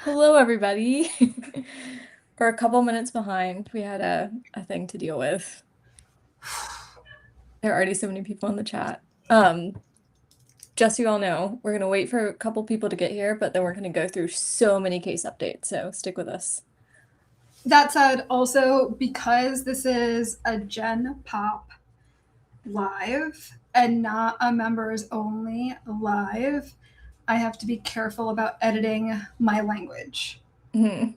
Hello, everybody. We're a couple minutes behind. We had a thing to deal with. There are already so many people in the chat. Just so you all know, we're gonna wait for a couple people to get here, but then we're gonna go through so many case updates, so stick with us. That said, also because this is a Gen Pop live and not a members only live, I have to be careful about editing my language. Mhm.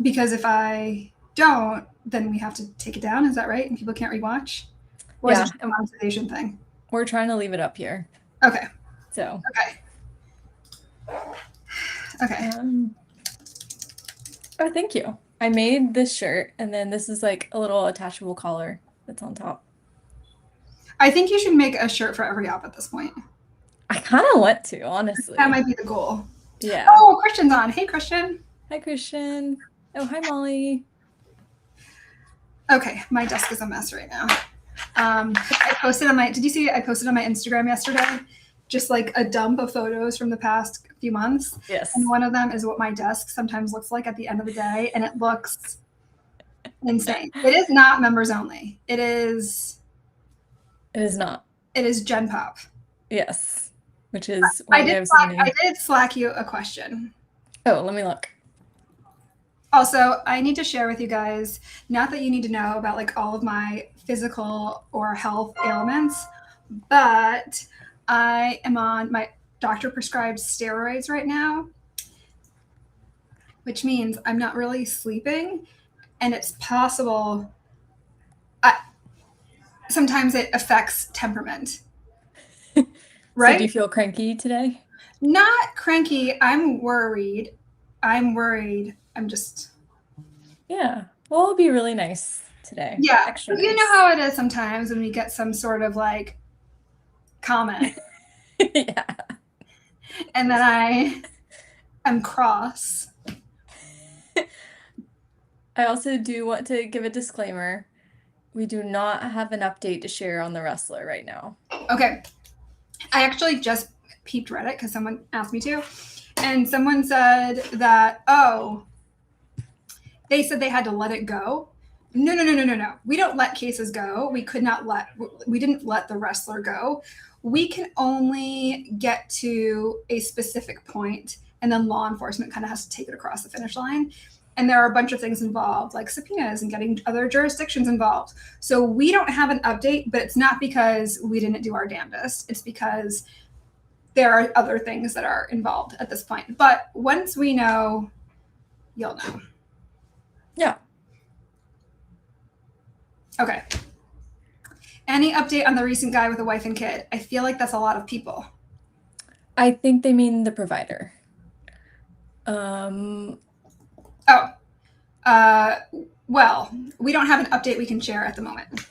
Because if I don't, then we have to take it down. Is that right? And people can't rewatch? Or is it Yeah, just a monetization thing? we're trying to leave it up here. Okay. So, Okay. oh, thank you. I made this shirt, and then this is like a little attachable collar that's on top. I think you should make a shirt for every app at this point. I kind of want to, honestly. That might be the goal. Yeah. Oh, Christian's on. Hey, Christian. Hi, Christian. Oh, hi, Molly. Okay, my desk is a mess right now. I posted on my, did you see I posted on my Instagram yesterday? Just like a dump of photos from the past few months. Yes. And one of them is what my desk sometimes looks like at the end of the day. And it looks insane. It is not members only. It is not. It is Gen Pop. Yes. Which is why we have so many. I did Slack you a question. Oh, let me look. Also, I need to share with you guys, not that you need to know about like all of my physical or health ailments, but I am on my doctor prescribed steroids right now, which means I'm not really sleeping. And it's possible, sometimes it affects temperament. Right? So do you feel cranky today? Not cranky. I'm worried. I'm just. Yeah. Well, it'll be really nice today. Yeah. Extra You nice. know how it is sometimes when we get some sort of like comment. Yeah. And then I am cross. I also do want to give a disclaimer. We do not have an update to share on the wrestler right now. Okay. I actually just peeped Reddit because someone asked me to. And someone said that, oh, they said they had to let it go. No. We don't let cases go. We didn't let the wrestler go. We can only get to a specific point, and then law enforcement kind of has to take it across the finish line. And there are a bunch of things involved, like subpoenas and getting other jurisdictions involved. So we don't have an update, but it's not because we didn't do our damnedest. It's because there are other things that are involved at this point. But once we know, you'll know. Yeah. Okay. Any update on the recent guy with a wife and kid? I feel like that's a lot of people. I think they mean the provider. Well, we don't have an update we can share at the moment.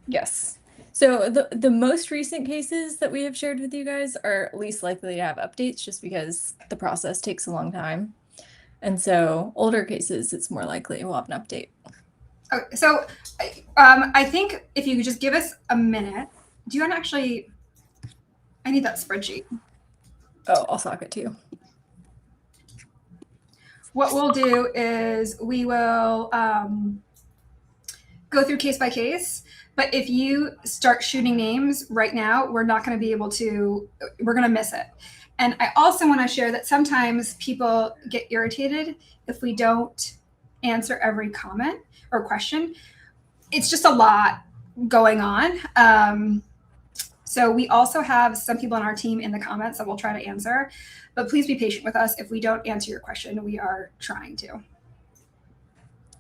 Yes. So the most recent cases that we have shared with you guys are least likely to have updates just because the process takes a long time. And so older cases, it's more likely we'll have an update. Okay, so I think if you could just give us a minute. Do you want to actually, I need that spreadsheet. Oh, I'll sock it to you. What we'll do is we will go through case by case. But if you start shooting names right now, we're not going to be able to, we're going to miss it. And I also want to share that sometimes people get irritated if we don't answer every comment or question. It's just a lot going on. So we also have some people on our team in the comments that we'll try to answer. But please be patient with us. If we don't answer your question, we are trying to.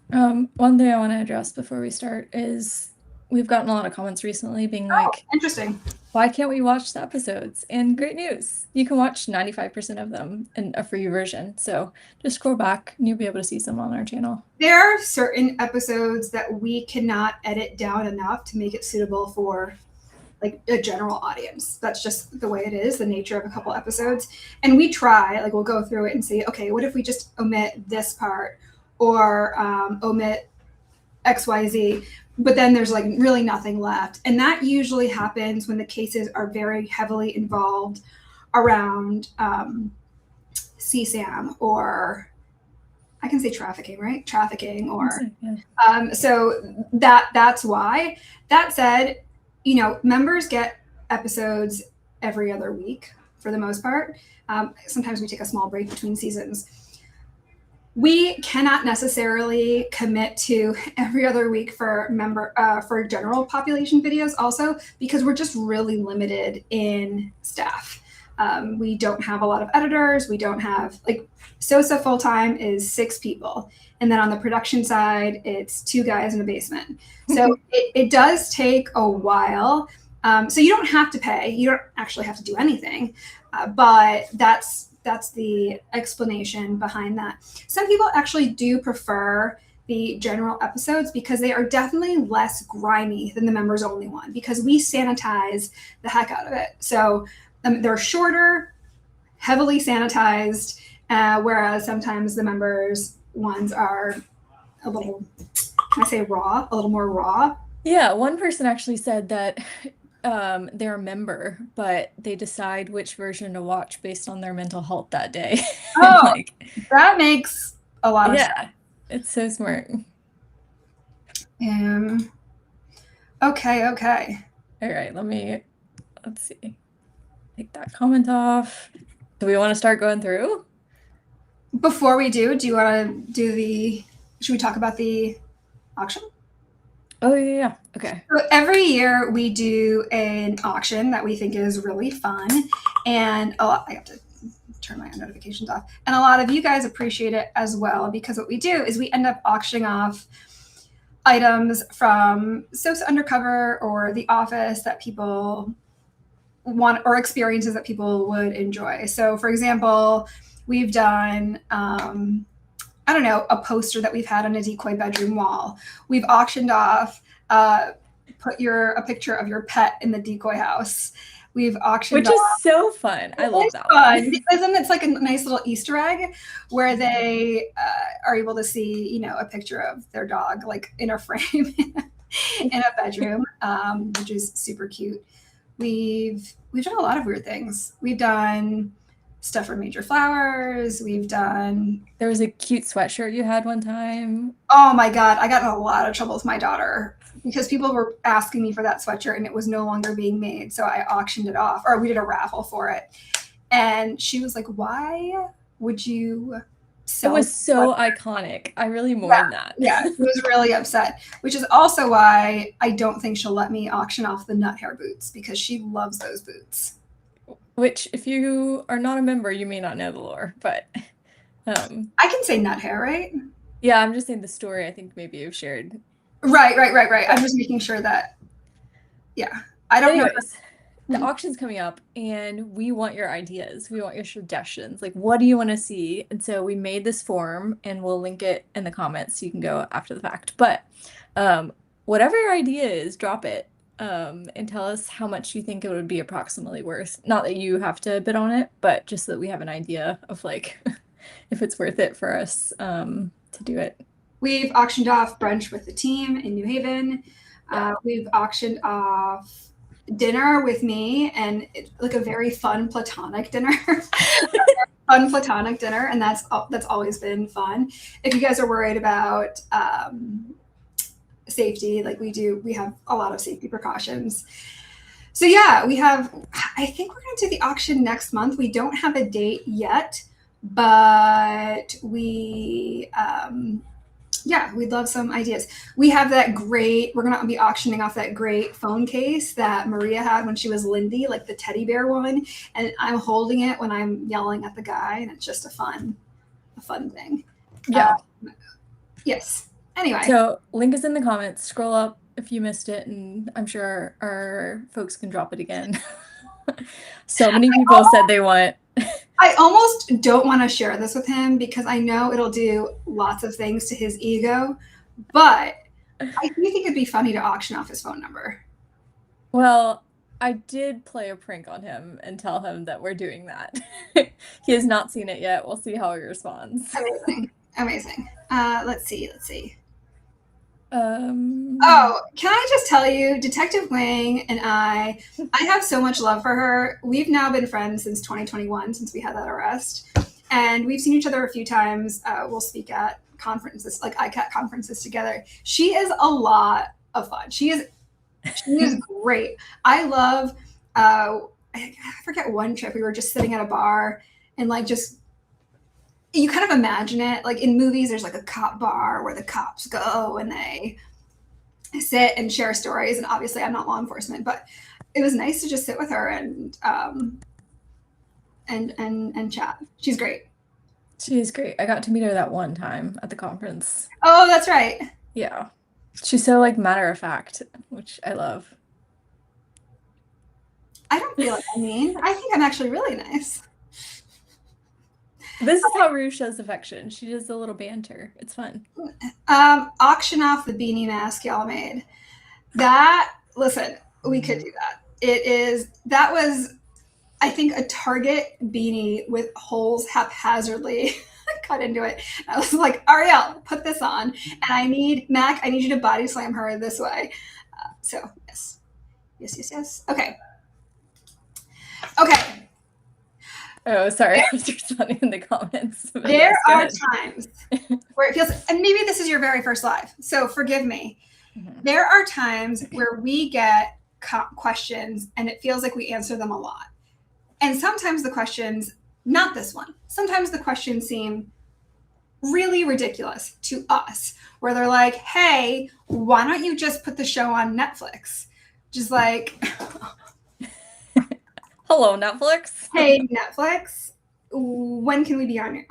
One thing I want to address before we start is we've gotten a lot of comments recently being like, interesting. Why can't we watch the episodes? And great news, you can watch 95% of them in a free version. So just scroll back and you'll be able to see some on our channel. There are certain episodes that we cannot edit down enough to make it suitable for like a general audience. That's just the way it is, the nature of a couple episodes. And we try, like we'll go through it and see, okay, what if we just omit this part or omit XYZ? But then there's like really nothing left. And that usually happens when the cases are very heavily involved around CSAM, or I can say trafficking, right? Trafficking, or Yeah. so that's why. That said, members get episodes every other week for the most part. Sometimes we take a small break between seasons. We cannot necessarily commit to every other week for for general population videos, also because we're just really limited in staff. We don't have a lot of editors. We don't have SOSA full time is 6 people, and then on the production side, it's 2 guys in a basement. So it does take a while. So you don't have to pay. You don't actually have to do anything, but that's the explanation behind that. Some people actually do prefer the general episodes because they are definitely less grimy than the members only one, because we sanitize the heck out of it. So they're shorter, heavily sanitized, whereas sometimes the members ones are a little, can I say raw, a little more raw. Yeah, one person actually said that they're a member, but they decide which version to watch based on their mental health that day. And Oh, that makes a lot of sense. yeah, it's so smart. Okay. All right, let's see. Take that comment off. Do we want to start going through? Before we do you want to should we talk about the auction? Oh, yeah. Okay. So every year we do an auction that we think is really fun, and I have to turn my notifications off. And a lot of you guys appreciate it as well, because what we do is we end up auctioning off items from SOSA Undercover or The Office that people want, or experiences that people would enjoy. So, for example, we've done I don't know, a poster that we've had on a decoy bedroom wall. We've auctioned off, put a picture of your pet in the decoy house. We've auctioned off. Which is so fun. I love that one. Because then it's like a nice little Easter egg where they are able to see, a picture of their dog, like in a frame in a bedroom, which is super cute. We've done a lot of weird things. We've done stuff for Major Flowers. There was a cute sweatshirt you had one time. Oh my God. I got in a lot of trouble with my daughter because people were asking me for that sweatshirt and it was no longer being made. So I auctioned it off, or we did a raffle for it. And she was like, why would you sell it? Was so iconic. I really mourned that. Yeah, she was really upset, which is also why I don't think she'll let me auction off the nut hair boots, because she loves those boots. Which, if you are not a member, you may not know the lore, but I can say nut hair, right? Yeah, I'm just saying the story I think maybe you've shared. Right. I'm just making sure that, yeah. I don't know. The auction's coming up and we want your ideas. We want your suggestions. Like, what do you want to see? And so we made this form and we'll link it in the comments so you can go after the fact. But whatever your idea is, drop it. And tell us how much you think it would be approximately worth. Not that you have to bid on it, but just so that we have an idea of like if it's worth it for us to do it. We've auctioned off brunch with the team in New Haven. We've auctioned off dinner with me, and like a very fun platonic dinner. Fun platonic dinner, and that's always been fun. If you guys are worried about safety, like we have a lot of safety precautions. So yeah, I think we're going to do the auction next month. We don't have a date yet, but we'd love some ideas. We have we're going to be auctioning off that great phone case that Maria had when she was Lindy, like the teddy bear one. And I'm holding it when I'm yelling at the guy, and it's just a fun thing. Yeah. Yes. Anyway. So link is in the comments. Scroll up if you missed it, and I'm sure our folks can drop it again. So many people said they want. I almost don't want to share this with him because I know it'll do lots of things to his ego, but I do think it'd be funny to auction off his phone number. Well, I did play a prank on him and tell him that we're doing that. He has not seen it yet. We'll see how he responds. Amazing. Let's see. Can I just tell you, Detective Wang and I have so much love for her. We've now been friends since 2021, since we had that arrest. and we've seen each other a few times. We'll speak at conferences, like ICAT conferences together. She is a lot of fun. She is great. I love, I forget one trip, we were just sitting at a bar and like just, you kind of imagine it like in movies, there's like a cop bar where the cops go and they sit and share stories. And obviously I'm not law enforcement, but it was nice to just sit with her and chat. She's great. She is great. I got to meet her that one time at the conference. Oh, that's right. Yeah. She's so like matter of fact, which I love. I don't feel like I mean. I think I'm actually really nice. This is how Rue shows affection. She does a little banter. It's fun. Auction off the beanie mask y'all made. That, listen, we could do that. That was, I think, a Target beanie with holes haphazardly cut into it. I was like, Ariel, put this on. And I need you to body slam her this way. So, yes. Yes. Okay. Oh, sorry. I was responding in the comments. There are times where it feels, and maybe this is your very first live, so forgive me. Mm-hmm. There are times where we get questions and it feels like we answer them a lot. And sometimes the questions, not this one, sometimes the questions seem really ridiculous to us, where they're like, hey, why don't you just put the show on Netflix? Just like... Hello, Netflix. Hey, Netflix. When can we be on your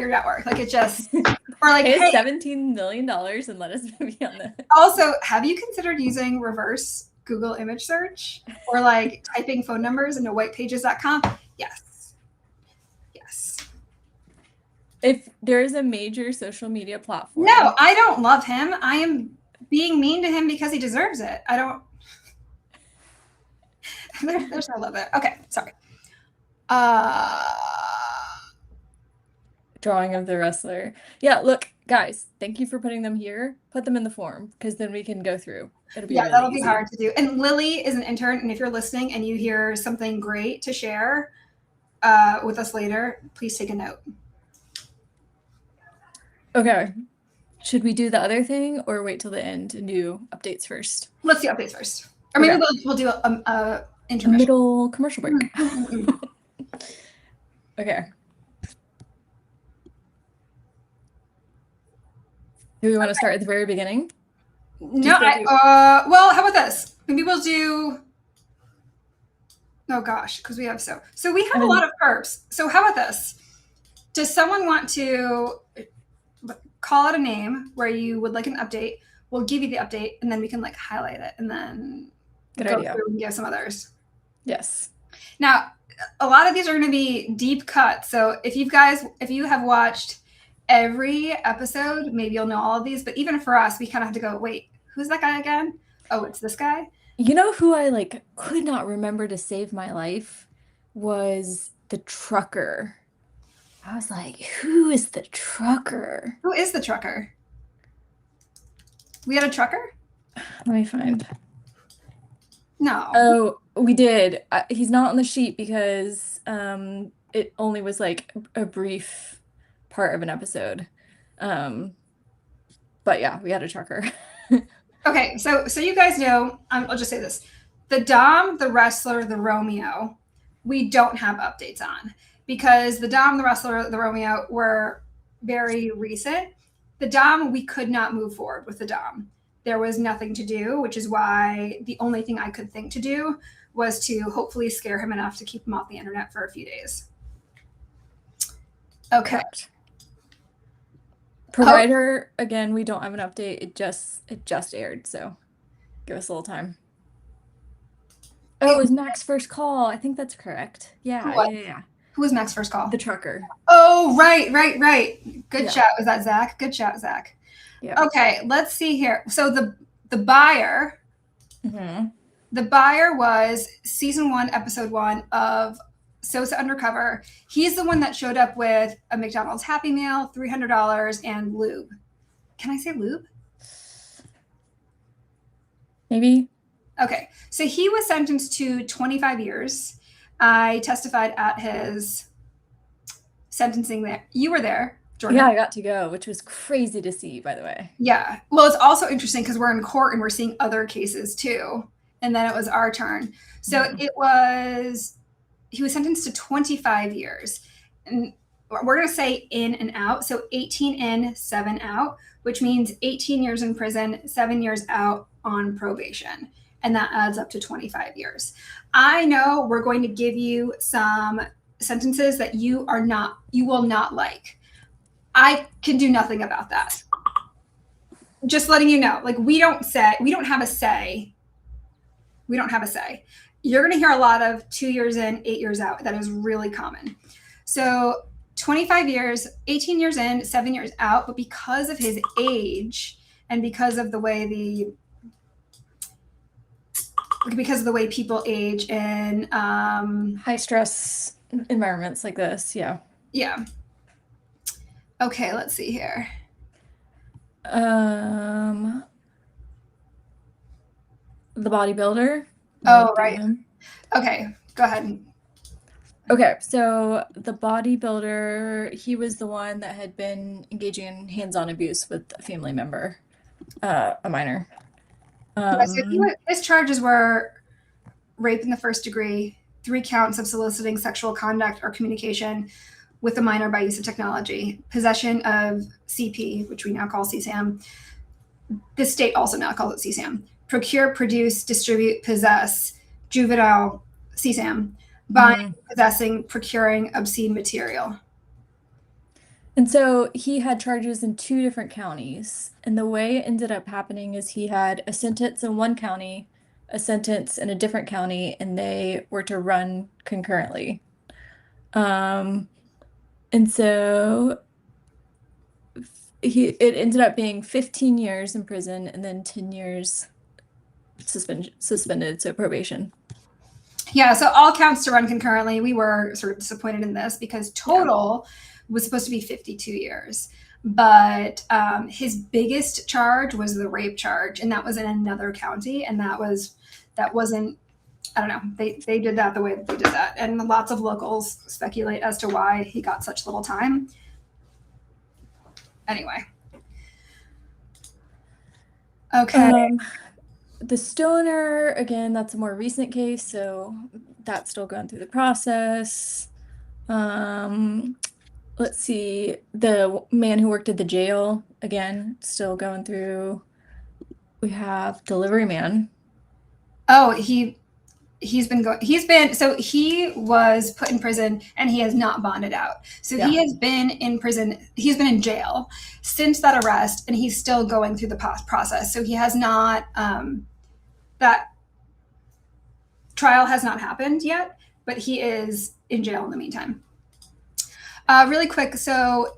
network? Like it just, or like, hey, $17 million and let us be on that. Also, have you considered using reverse Google image search or like typing phone numbers into whitepages.com? Yes. If there is a major social media platform. No, I don't love him. I am being mean to him because he deserves it. I don't. There's no love there. Okay, sorry. Drawing of the wrestler. Yeah, look, guys, thank you for putting them here. Put them in the form because then we can go through. It'll be really that'll easy. Be hard to do. And Lily is an intern, and if you're listening and you hear something great to share with us later, please take a note. Okay. Should we do the other thing or wait till the end and do updates first? Let's do updates first. Or maybe we'll do a intermission. Middle commercial break. Okay. Do we want to start at the very beginning? No, well, how about this? Maybe we'll do, oh gosh, because we have so we have a lot of perps. So how about this? Does someone want to call out a name where you would like an update? We'll give you the update and then we can like highlight it and then Good idea. Through and give some others. Yes. Now, a lot of these are going to be deep cuts. So if you have watched every episode, maybe you'll know all of these. But even for us, we kind of have to go, wait, who's that guy again? Oh, it's this guy. You know who I like could not remember to save my life was the trucker. I was like, who is the trucker? Who is the trucker? We had a trucker? Let me find. No. Oh, we did. He's not on the sheet because it only was like a brief part of an episode. But yeah, we had a trucker. Okay, so you guys know, I'll just say this. The Dom, the wrestler, the Romeo, we don't have updates on because the Dom, the wrestler, the Romeo were very recent. The Dom, we could not move forward with the Dom. There was nothing to do, which is why the only thing I could think to do was to hopefully scare him enough to keep him off the internet for a few days. Okay. Correct. Provider, again, we don't have an update. It just aired, so give us a little time. Oh, it was Mac's first call. I think that's correct. Yeah. Who was Mac's first call? The trucker. Oh, right. Good shout. Was that Zach? Good shout, Zach. Yeah. Okay, let's see here. So the buyer, the buyer was season 1, episode 1 of SOSA Undercover. He's the one that showed up with a McDonald's Happy Meal, $300, and lube. Can I say lube? Maybe. Okay, so he was sentenced to 25 years. I testified at his sentencing there. You were there, Jordan. Yeah, I got to go, which was crazy to see, by the way. Yeah. Well, it's also interesting because we're in court and we're seeing other cases too. And then it was our turn. So he was sentenced to 25 years. And we're going to say in and out. So 18 in, 7 out, which means 18 years in prison, 7 years out on probation. And that adds up to 25 years. I know we're going to give you some sentences that you will not like. I can do nothing about that. Just letting you know, like we don't have a say. We don't have a say. You're going to hear a lot of 2 years in, 8 years out. That is really common. So 25 years, 18 years in, 7 years out. But because of his age and because of the way people age in high stress environments like this. Yeah. Yeah. Okay, let's see here. The bodybuilder. Oh, right. Okay, go ahead. Okay, so the bodybuilder, he was the one that had been engaging in hands-on abuse with a family member, a minor. So his charges were rape in the first degree, 3 counts of soliciting sexual conduct or communication with a minor by use of technology, possession of CP, which we now call CSAM. The state also now calls it CSAM. Procure, produce, distribute, possess, juvenile CSAM, buying, possessing, procuring obscene material. And so he had charges in 2 different counties. And the way it ended up happening is he had a sentence in one county, a sentence in a different county, and they were to run concurrently. And so it ended up being 15 years in prison and then 10 years suspended, so probation. Yeah, so all counts to run concurrently. We were sort of disappointed in this because total was supposed to be 52 years. But his biggest charge was the rape charge, and that was in another county, and that wasn't, I don't know, they did that the way that they did that. And lots of locals speculate as to why he got such little time. Anyway. Okay. The stoner, again, that's a more recent case, so that's still going through the process. Let's see, the man who worked at the jail, again, still going through. We have delivery man. Oh, he was put in prison and he has not bonded out. So he has been in prison. He's been in jail since that arrest, and he's still going through the process. So he has not, that trial has not happened yet, but he is in jail in the meantime. Really quick. So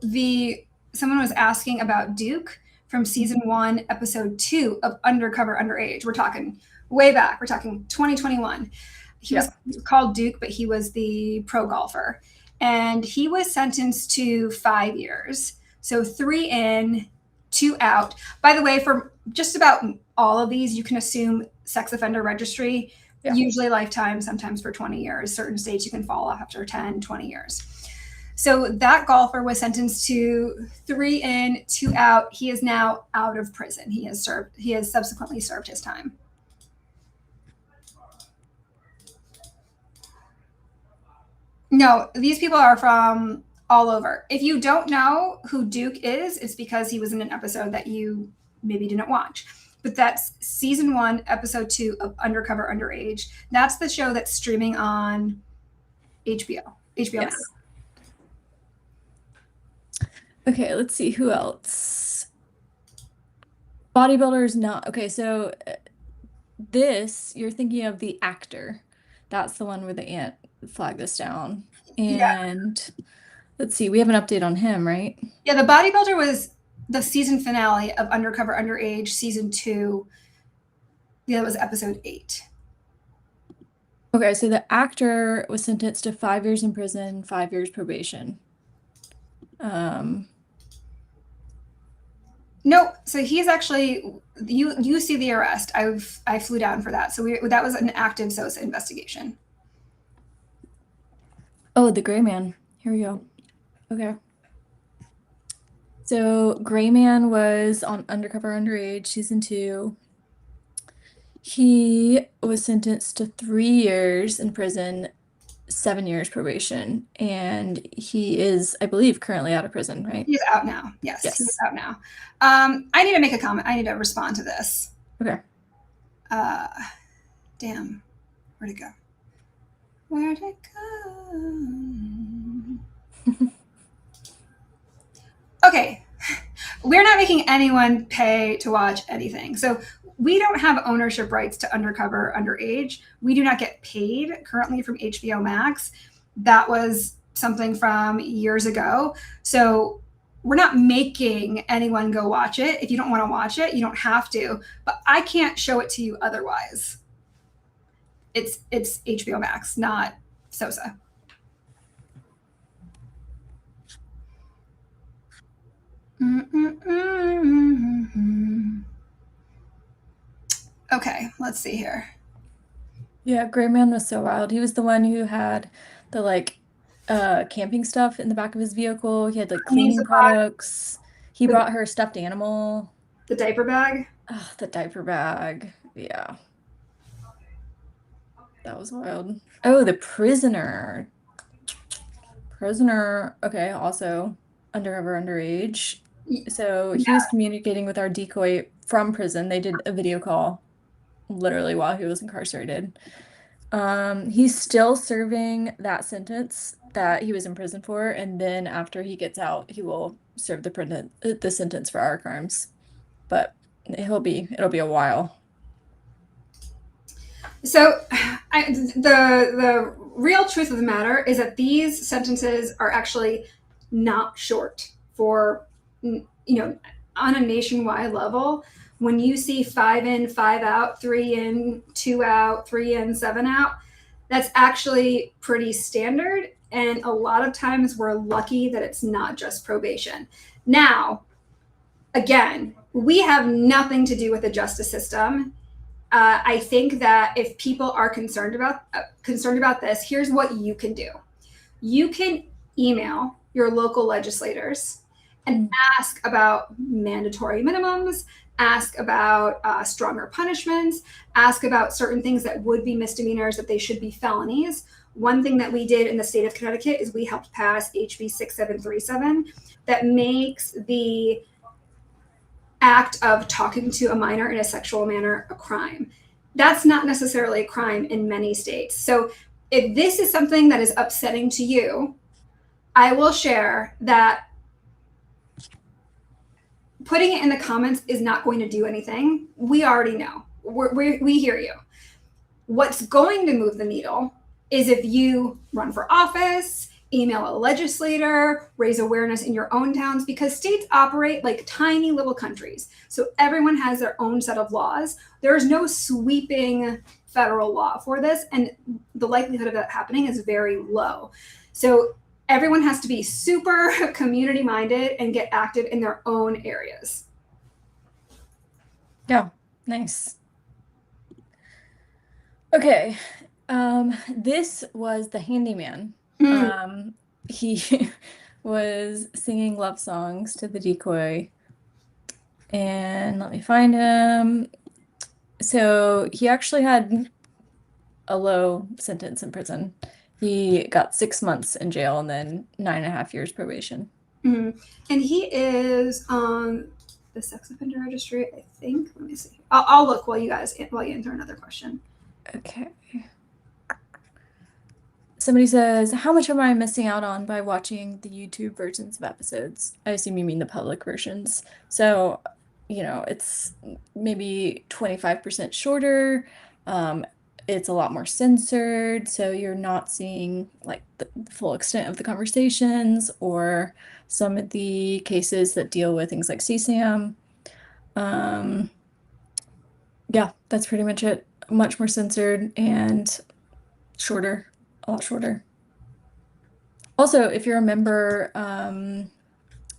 someone was asking about Duke from season 1, episode 2 of Undercover Underage. We're talking way back. We're talking 2021. He was called Duke, but he was the pro golfer. And he was sentenced to 5 years. So 3 in, 2 out. By the way, for just about all of these, you can assume sex offender registry, usually lifetime, sometimes for 20 years. Certain states you can fall off after 10, 20 years. So that golfer was sentenced to 3 in, 2 out. He is now out of prison. He has subsequently served his time. No, these people are from all over. If you don't know who Duke is, it's because he was in an episode that you maybe didn't watch. But that's season 1, episode 2 of Undercover Underage. That's the show that's streaming on HBO. Max. Okay, let's see who else. Bodybuilders not okay. So you're thinking of the actor. That's the one where the aunt flagged this down. And let's see, we have an update on him, right? Yeah, the bodybuilder was the season finale of Undercover Underage, season 2. Yeah, that was episode 8. Okay, so the actor was sentenced to 5 years in prison, 5 years probation. No, so he's actually, you see the arrest. I flew down for that. So that was an active SOSA investigation. Oh, the gray man. Here we go. Okay. So Gray Man was on Undercover Underage season 2. He was sentenced to 3 years in prison, 7 years probation, and he is, I believe, currently out of prison, right? He's out now. Yes, he's Yes. out now. I need to make a comment. I need to respond to this. Okay. Uh, damn. Where'd it go? Where'd it go? Okay. We're not making anyone pay to watch anything. So we don't have ownership rights to Undercover Underage. We do not get paid currently from HBO Max. That was something from years ago. So we're not making anyone go watch it. If you don't want to watch it, you don't have to. But I can't show it to you otherwise. It's HBO Max, not SOSA. Okay, let's see here. Yeah, Gray Man was so wild. He was the one who had the camping stuff in the back of his vehicle. He had like cleaning products. He brought her a stuffed animal. The diaper bag. Oh, the diaper bag. Yeah. That was wild. Oh, the prisoner. Prisoner. Okay, also undercover underage. So he was communicating with our decoy from prison. They did a video call literally while he was incarcerated. He's still serving that sentence that he was in prison for, and then after he gets out, he will serve the sentence for our crimes. But it'll be a while. So the real truth of the matter is that these sentences are actually not short for, on a nationwide level. When you see 5 in, 5 out, 3 in, 2 out, 3 in, 7 out, that's actually pretty standard. And a lot of times we're lucky that it's not just probation. Now, again, we have nothing to do with the justice system. I think that if people are concerned about this, here's what you can do. You can email your local legislators and ask about mandatory minimums, ask about stronger punishments, ask about certain things that would be misdemeanors that they should be felonies. One thing that we did in the state of Connecticut is we helped pass HB 6737 that makes the act of talking to a minor in a sexual manner a crime. That's not necessarily a crime in many states. So if this is something that is upsetting to you, I will share that putting it in the comments is not going to do anything. We already know. We hear you. What's going to move the needle is if you run for office, email a legislator, raise awareness in your own towns, because states operate like tiny little countries. So everyone has their own set of laws. There is no sweeping federal law for this, and the likelihood of that happening is very low. So everyone has to be super community minded and get active in their own areas. Yeah, nice. Okay. This was the handyman. He was singing love songs to the decoy. And let me find him. So he actually had a low sentence in prison. He got 6 months in jail and then 9.5 years probation. And he is on the sex offender registry, I think. Let me see. I'll look while you answer another question. Okay. Somebody says, how much am I missing out on by watching the YouTube versions of episodes? I assume you mean the public versions. So, it's maybe 25% shorter. It's a lot more censored, so you're not seeing like the full extent of the conversations or some of the cases that deal with things like CSAM. Yeah, that's pretty much it. Much more censored and shorter. A lot shorter. Also, if you're a member,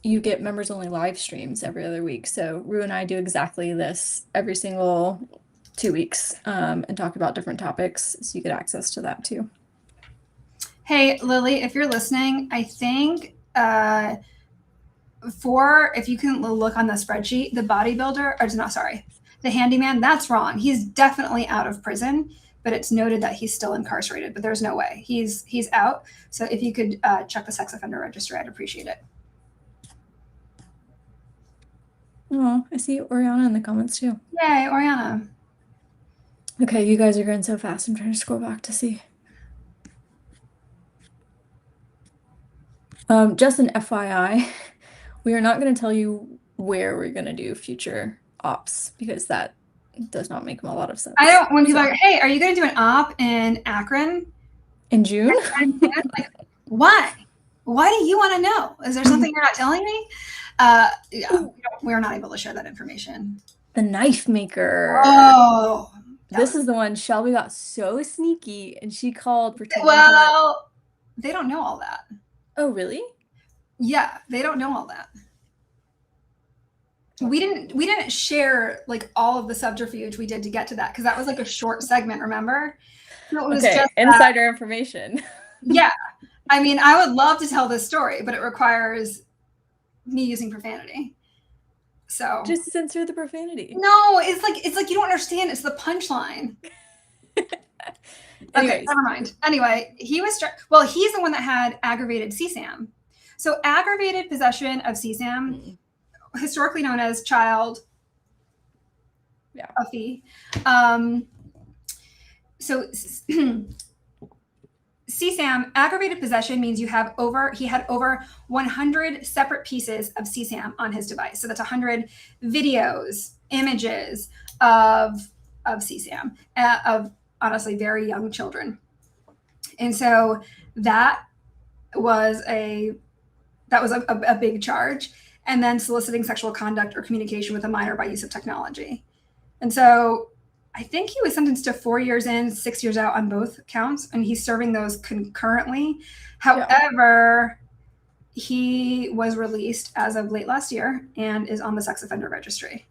you get members only live streams every other week. So Rue and I do exactly this every single 2 weeks and talk about different topics. So you get access to that too. Hey, Lily, if you're listening, I think if you can look on the spreadsheet, the bodybuilder, or not, sorry, the handyman, that's wrong. He's definitely out of prison, but it's noted that he's still incarcerated, but there's no way. He's out. So if you could check the sex offender registry, I'd appreciate it. Oh, I see Oriana in the comments too. Yay, Oriana. Okay, you guys are going so fast. I'm trying to scroll back to see. Just an FYI, we are not going to tell you where we're going to do future ops because that does not make a lot of sense. I don't, when people are like, hey, are you going to do an op in Akron? In June? Like, why? Why do you want to know? Is there something you're not telling me? Yeah, we're not able to share that information. The knife maker. Oh. This is the one Shelby got so sneaky and she called for Well, they don't know all that. Oh, really? Yeah, they don't know all that. We didn't share like all of the subterfuge we did to get to that because that was like a short segment, remember? So it was just insider information. Yeah. I mean, I would love to tell this story, but it requires me using profanity. So just censor the profanity. No, it's like you don't understand. It's the punchline. Okay, never mind. Anyway, he's the one that had aggravated CSAM. So aggravated possession of CSAM, historically known as child puffy. So CSAM, aggravated possession means he had over 100 separate pieces of CSAM on his device. So that's 100 videos, images of CSAM, of honestly very young children. And so that was a big charge. And then soliciting sexual conduct or communication with a minor by use of technology. And so I think he was sentenced to 4 years in, 6 years out on both counts, and he's serving those concurrently. However, he was released as of late last year and is on the sex offender registry.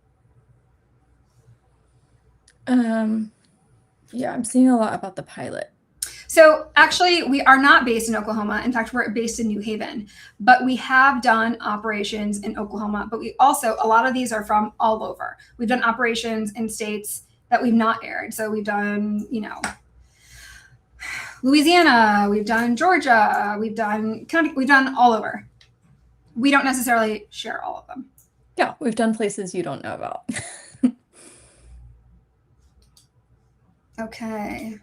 Yeah, I'm seeing a lot about the pilot. So actually, we are not based in Oklahoma. In fact, we're based in New Haven, but we have done operations in Oklahoma. But we also, a lot of these are from all over. We've done operations in states that we've not aired. So we've done, Louisiana, we've done Georgia, we've done all over. We don't necessarily share all of them. Yeah, we've done places you don't know about. Okay.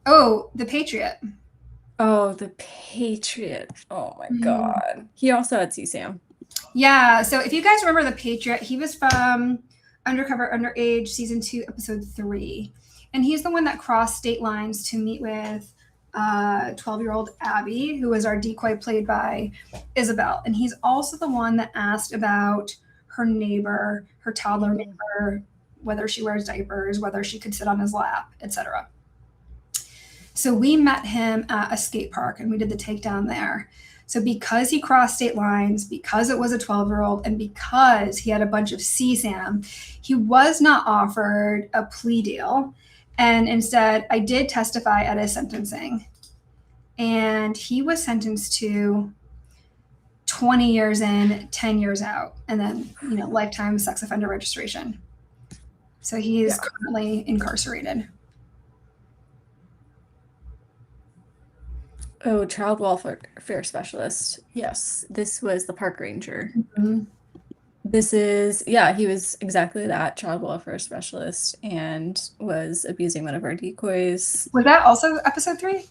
Oh, the Patriot. Oh, the Patriot. Oh my God. He also had CSAM. Yeah. So if you guys remember the Patriot, he was from Undercover Underage season 2, episode 3. And he's the one that crossed state lines to meet with 12-year-old Abby, who was our decoy played by Isabel. And he's also the one that asked about her neighbor, her toddler neighbor, whether she wears diapers, whether she could sit on his lap, etc. So we met him at a skate park and we did the takedown there. So because he crossed state lines, because it was a 12-year-old, and because he had a bunch of CSAM, he was not offered a plea deal. And instead, I did testify at his sentencing. And he was sentenced to 20 years in, 10 years out, and then, lifetime sex offender registration. So he is currently incarcerated. Oh, child welfare specialist. Yes, this was the park ranger. This is, he was exactly that, child welfare specialist, and was abusing one of our decoys. Was that also episode 3?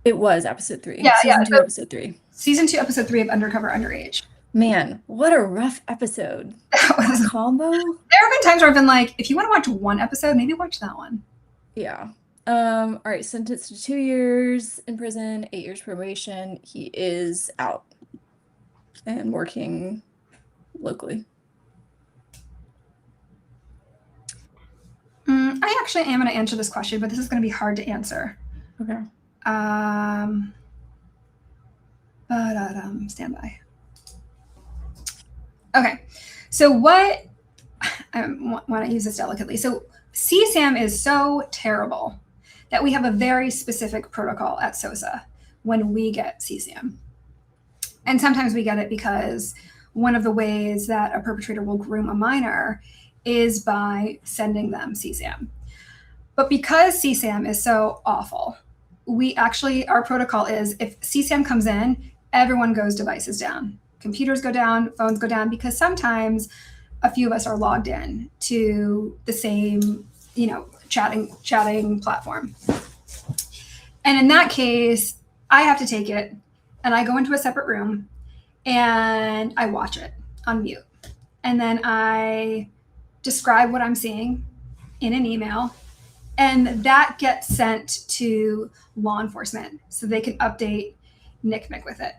It was episode 3. Yeah, Season 2, episode 3. Season 2, episode 3 of Undercover Underage. Man, what a rough episode. That was a combo. There have been times where I've been like, if you want to watch one episode, maybe watch that one. Yeah. All right, sentenced to 2 years in prison, 8 years probation. He is out and working locally. I actually am going to answer this question, but this is going to be hard to answer. Okay. Stand by. Okay. So what, I want to use this delicately. So CSAM is so terrible that we have a very specific protocol at SOSA when we get CSAM. And sometimes we get it because one of the ways that a perpetrator will groom a minor is by sending them CSAM. But because CSAM is so awful, our protocol is if CSAM comes in, everyone goes devices down. Computers go down, phones go down, because sometimes a few of us are logged in to the same, chatting platform. And in that case, I have to take it and I go into a separate room and I watch it on mute. And then I describe what I'm seeing in an email, and that gets sent to law enforcement so they can update NCMEC with it.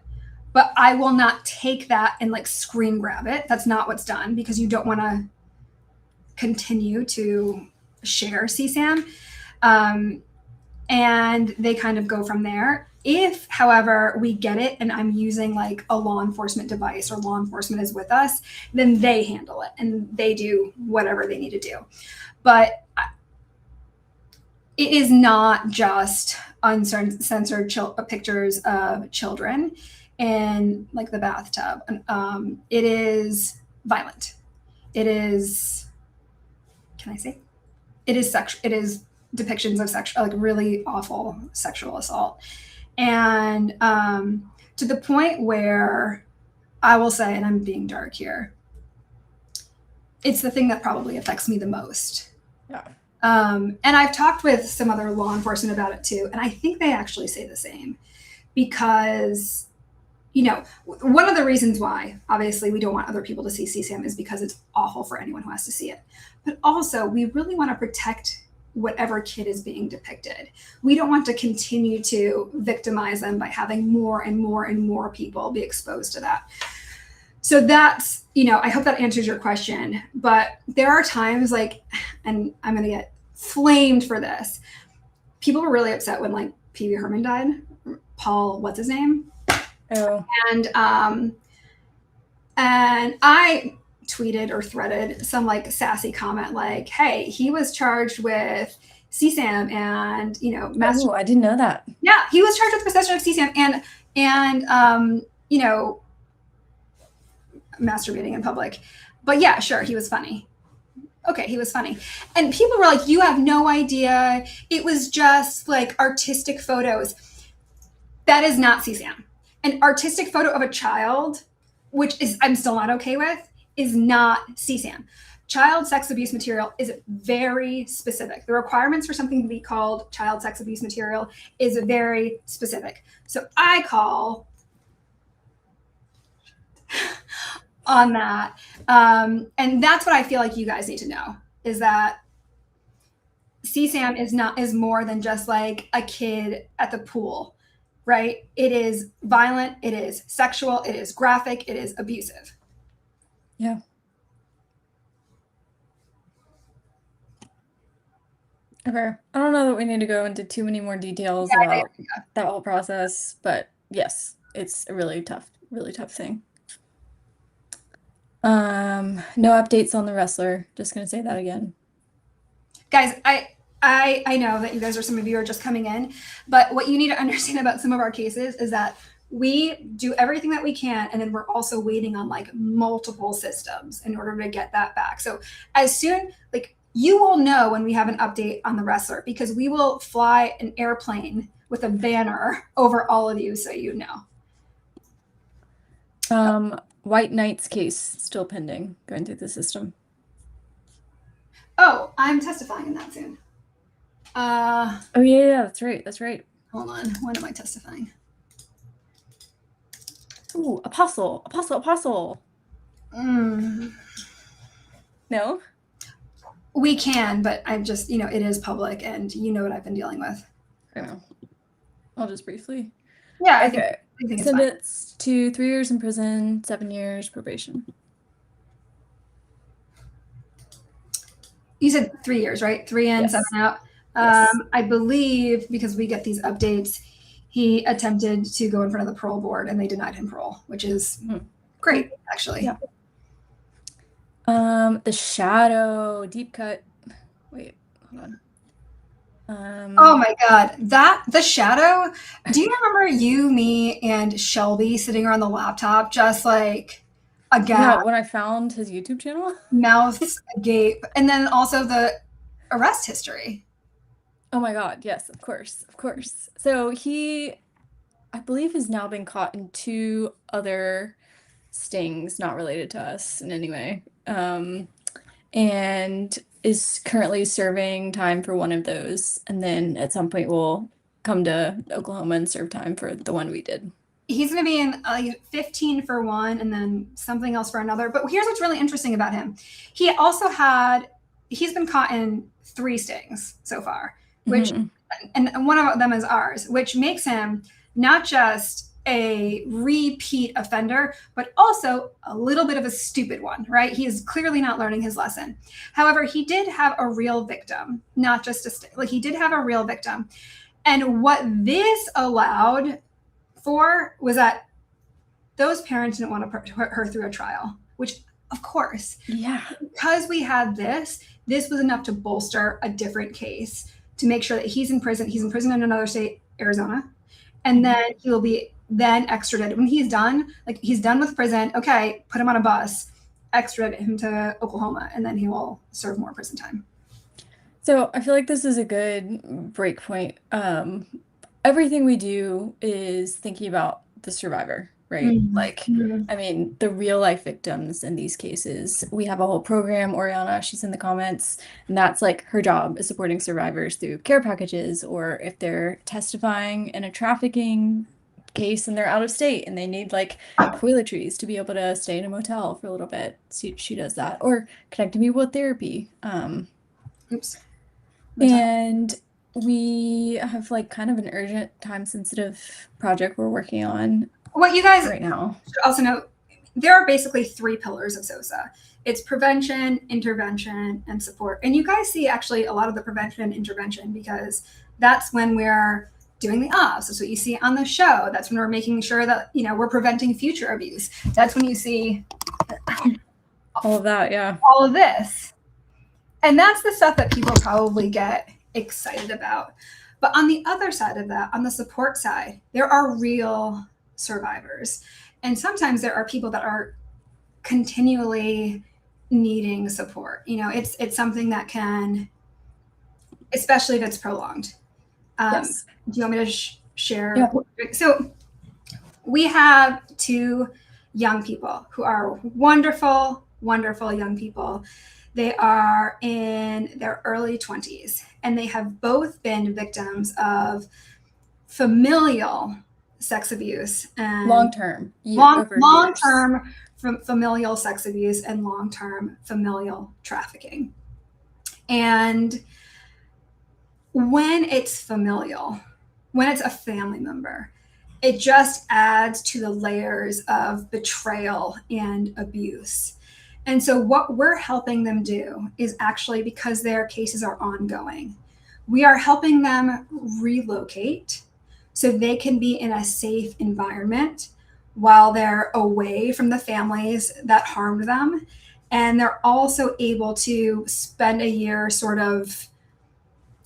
But I will not take that and screen grab it. That's not what's done, because you don't want to continue to share CSAM. And they kind of go from there. If, however, we get it and I'm using a law enforcement device, or law enforcement is with us, then they handle it and they do whatever they need to do. But it is not just uncensored pictures of children in the bathtub. It is violent. It is, can I say? It is sexual. It is depictions of sexual, really awful sexual assault. And to the point where I will say, and I'm being dark here, it's the thing that probably affects me the most. Yeah. And I've talked with some other law enforcement about it too, and I think they actually say the same, because one of the reasons why obviously we don't want other people to see CSAM is because it's awful for anyone who has to see it. But also, we really want to protect whatever kid is being depicted. We don't want to continue to victimize them by having more and more and more people be exposed to that. So that's, I hope that answers your question. But there are times and I'm going to get flamed for this. People were really upset when Pee Wee Herman died. Paul, what's his name? Oh. And I tweeted or threaded some sassy comment hey, he was charged with CSAM and Oh, I didn't know that. Yeah, he was charged with possession of CSAM and masturbating in public. But yeah, sure, he was funny. Okay, he was funny. And people were you have no idea. It was just artistic photos. That is not CSAM. An artistic photo of a child, which is I'm still not okay with, is not CSAM. Child sex abuse material is very specific. The requirements for something to be called child sex abuse material is very specific. So I call on that. And that's what I feel you guys need to know, is that CSAM is more than just a kid at the pool, right? It is violent, it is sexual, it is graphic, it is abusive. Yeah. Okay. I don't know that we need to go into too many more details about that whole process, but yes, it's a really tough thing. No updates on the wrestler. Just gonna say that again. Guys, I know that some of you are just coming in, but what you need to understand about some of our cases is that we do everything that we can, and then we're also waiting on multiple systems in order to get that back. So as soon you will know when we have an update on the wrestler, because we will fly an airplane with a banner over all of you, so you know. White Knight's case still pending, going through the system. Oh, I'm testifying in that soon. Oh yeah, that's right. Hold on, when am I testifying? Ooh, apostle. No? We can, but I'm just, it is public, and you know what I've been dealing with. I know. I'll just briefly. Yeah, Okay. I think it's Sentence to 3 years in prison, 7 years probation. You said 3 years, right? 3 in, Yes. 7 out. Yes. I believe, because we get these updates, he attempted to go in front of the parole board and they denied him parole, which is great, actually. Yeah. The Shadow, deep cut. Wait, hold on. Oh my God. The shadow. Do you remember you, me, and Shelby sitting around the laptop, just like Yeah, agape, when I found his YouTube channel. mouths agape, and then also the arrest history? Oh my God, yes, of course, of course. So he, I believe, has now been caught in two other stings not related to us in any way. And is currently serving time for one of those, and then at some point will come to Oklahoma and serve time for the one we did. He's going to be in 15 for one and then something else for another. But here's what's really interesting about him. He also he's been caught in 3 stings so far, which, Mhm. and one of them is ours, which makes him not just a repeat offender, but also a little bit of a stupid one, right? He is clearly not learning his lesson. However, he did have a real victim, not just he did have a real victim. And what this allowed for was that those parents didn't want to put her through a trial, which, of course, Yeah. because we had this was enough to bolster a different case to make sure that he's in prison. He's in prison in another state, Arizona, and then he will be then extradited when he's done. Like he's done with prison. Okay, put him on a bus, extradite him to Oklahoma, and then he will serve more prison time. So I feel like this is a good break point. Everything we do is thinking about the survivor, right? Like, Mm-hmm. I mean, the real life victims in these cases. We have a whole program, Oriana, she's in the comments, and that's like her job is supporting survivors through care packages, or if they're testifying in a trafficking case and they're out of state and they need like toiletries to be able to stay in a motel for a little bit. She does that, or connecting me with therapy. Oops. And we have like kind of an urgent, time-sensitive project we're working on What you guys right now. should also know, there are basically 3 pillars of SOSA. It's prevention, intervention, and support. And you guys see actually a lot of the prevention and intervention because that's when we're doing the ops. That's what you see on the show. That's when we're making sure that, we're preventing future abuse. That's when you see All of that, yeah. all of this. And that's the stuff that people probably get excited about. But on the other side of that, on the support side, there are real survivors. And sometimes there are people that are continually needing support. It's something that can, especially if it's prolonged. Yes. Do you want me to share? Yeah. So we have 2 young people who are wonderful, wonderful young people. They are in their early 20s, and they have both been victims of familial sex abuse and Long-term, long-term familial sex abuse and long-term familial trafficking. And when it's familial, when it's a family member, it just adds to the layers of betrayal and abuse. And so what we're helping them do is actually, because their cases are ongoing, we are helping them relocate so they can be in a safe environment while they're away from the families that harmed them. And they're also able to spend a year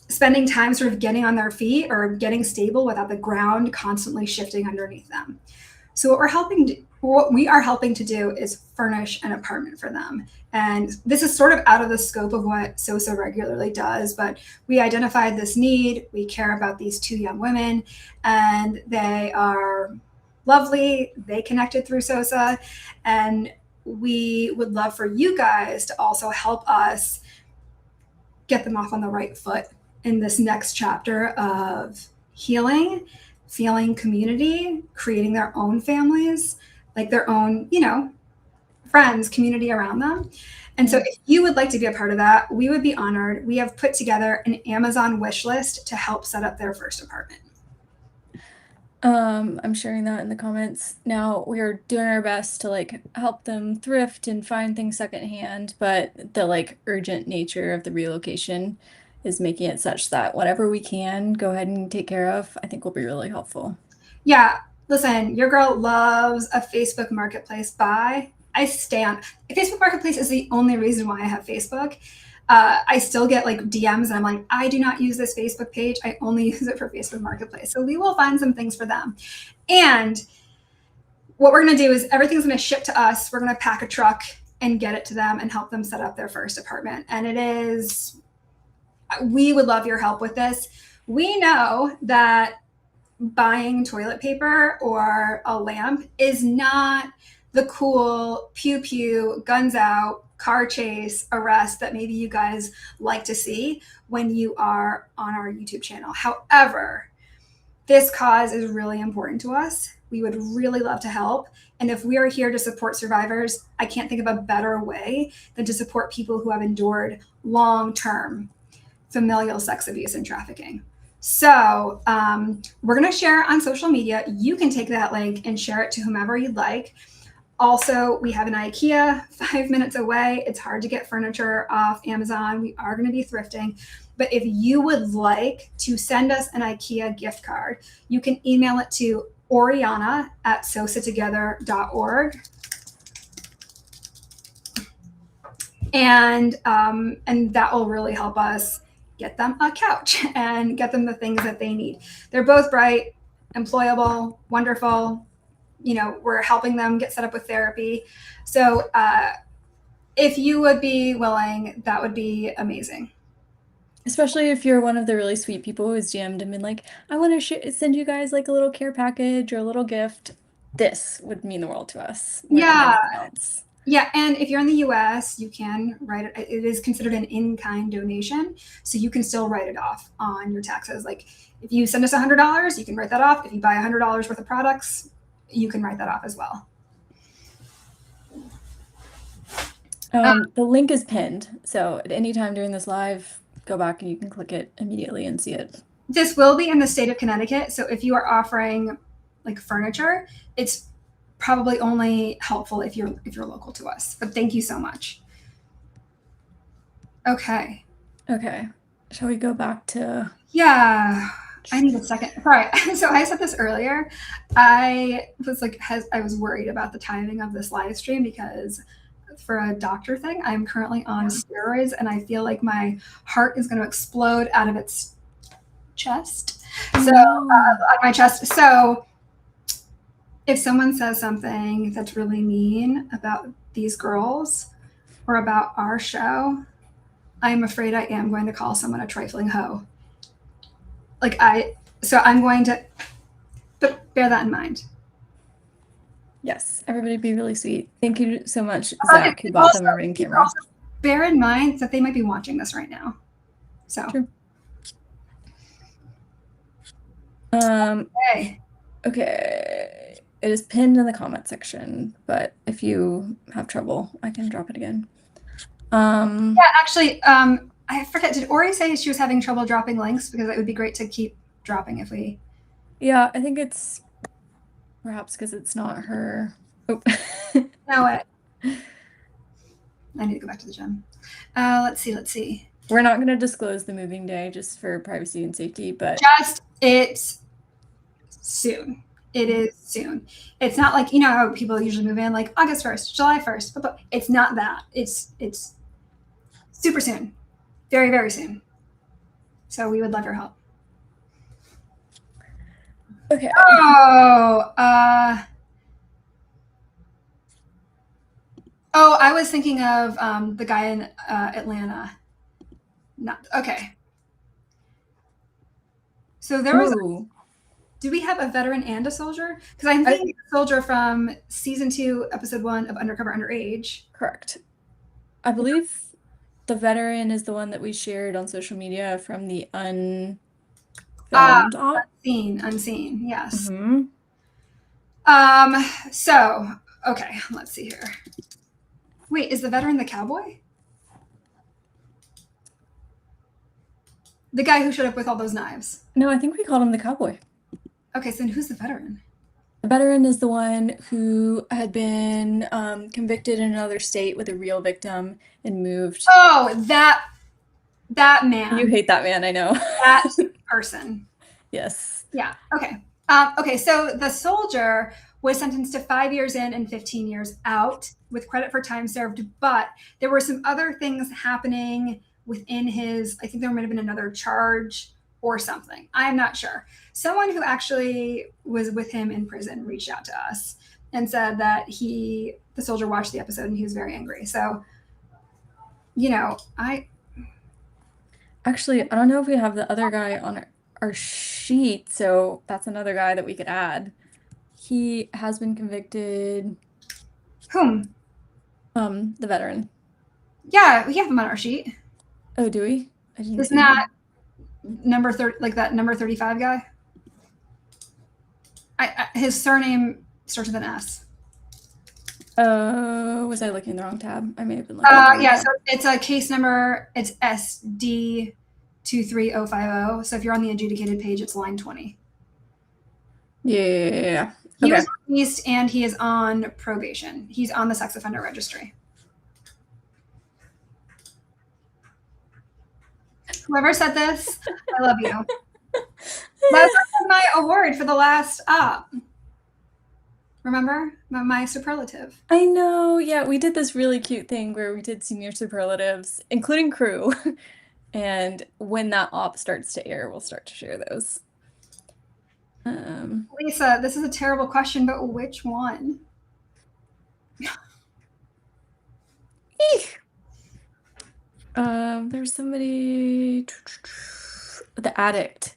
spending time getting on their feet or getting stable without the ground constantly shifting underneath them. So what we are helping to do is furnish an apartment for them. And this is sort of out of the scope of what SOSA regularly does, but we identified this need. We care about these 2 young women, and they are lovely. They connected through SOSA, and we would love for you guys to also help us get them off on the right foot in this next chapter of healing, feeling community, creating their own families, like their own, friends, community around them. And so if you would like to be a part of that, we would be honored. We have put together an Amazon wish list to help set up their first apartment. I'm sharing that in the comments. Now we are doing our best to like help them thrift and find things secondhand, but the like urgent nature of the relocation is making it such that whatever we can go ahead and take care of, I think will be really helpful. Yeah, listen, your girl loves a Facebook Marketplace buy. I stand. Facebook Marketplace is the only reason why I have Facebook. I still get like DMs and I'm like, I do not use this Facebook page. I only use it for Facebook Marketplace. So we will find some things for them. And what we're going to do is everything's going to ship to us. We're going to pack a truck and get it to them and help them set up their first apartment. And we would love your help with this. We know that buying toilet paper or a lamp is not the cool pew pew, guns out, car chase, arrest that maybe you guys like to see when you are on our YouTube channel. However, this cause is really important to us. We would really love to help. And if we are here to support survivors, I can't think of a better way than to support people who have endured long-term familial sex abuse and trafficking. So we're going to share it on social media. You can take that link and share it to whomever you'd like. Also, we have an IKEA 5 minutes away. It's hard to get furniture off Amazon. We are going to be thrifting. But if you would like to send us an IKEA gift card, you can email it to oriana@sosatogether.org. And that will really help us get them a couch and get them the things that they need. They're both bright, employable, wonderful. You know, we're helping them get set up with therapy. So if you would be willing, that would be amazing. Especially if you're one of the really sweet people who's DM'd and been like, I want to send you guys like a little care package or a little gift. This would mean the world to us more than anything else. Yeah, and if you're in the US, you can write it. It is considered an in-kind donation, so you can still write it off on your taxes. Like if you send us $100, you can write that off. If you buy $100 worth of products, you can write that off as well. The link is pinned, so at any time during this live, go back and you can click it immediately and see it. This will be in the state of Connecticut, so if you are offering like furniture, it's probably only helpful if you're local to us. But thank you so much. Okay. Shall we go back to? Yeah, I need a second. Sorry. So I said this earlier. I was worried about the timing of this live stream because for a doctor thing, I'm currently on steroids and I feel like my heart is going to explode out of its chest. So my chest. So if someone says something that's really mean about these girls or about our show, I'm afraid I am going to call someone a trifling hoe. So I'm going to, but bear that in mind. Yes, everybody be really sweet. Thank you so much, Zach, who bought them a Ring camera. Also bear in mind that they might be watching this right now. So. True. Okay. It is pinned in the comment section, but if you have trouble, I can drop it again. Yeah, actually, I forget. Did Ori say she was having trouble dropping links? Because it would be great to keep dropping if we. Yeah, I think it's perhaps because it's not her. Oh. No, I need to go back to the gym. Let's see. We're not going to disclose the moving day just for privacy and safety, but it's soon. It is soon. It's not like, you know, how people usually move in like August 1st, July 1st. But it's not that. It's super soon. Very, very soon. So we would love your help. Okay. I was thinking of the guy in Atlanta. Not okay. So there was. Do we have a veteran and a soldier? Because I'm thinking a soldier from season 2, episode 1 of Undercover Underage. Correct. I believe the veteran is the one that we shared on social media from the unfilmed unseen. Yes. Mm-hmm. So okay, let's see here. Wait, is the veteran the cowboy? The guy who showed up with all those knives? No, I think we called him the cowboy. Okay, so then who's the veteran? The veteran is the one who had been convicted in another state with a real victim and moved. Oh, that man. You hate that man, I know. That person. Yes. Yeah. Okay. Okay. So the soldier was sentenced to 5 years in and 15 years out with credit for time served, but there were some other things happening within his, I think there might have been another charge or something. I'm not sure. Someone who actually was with him in prison reached out to us and said that the soldier watched the episode and he was very angry. So, Actually, I don't know if we have the other guy on our sheet, so that's another guy that we could add. He has been convicted, whom? the veteran. Yeah, we have him on our sheet. Oh, do we? I didn't Isn't see that him. number 30, like that number 35 guy? His surname starts with an S. Was I looking in the wrong tab? I may have been looking at the wrong Yeah, tab. so it's a case number, it's SD23050. So if you're on the adjudicated page, it's line 20. Yeah. He Okay. was released and he is on probation. He's on the sex offender registry. Whoever said this, I love you. That's my award for the last up. Remember? My superlative. I know. Yeah, we did this really cute thing where we did senior superlatives, including crew. And when that op starts to air, we'll start to share those. Lisa, this is a terrible question, but which one? There's somebody, the addict.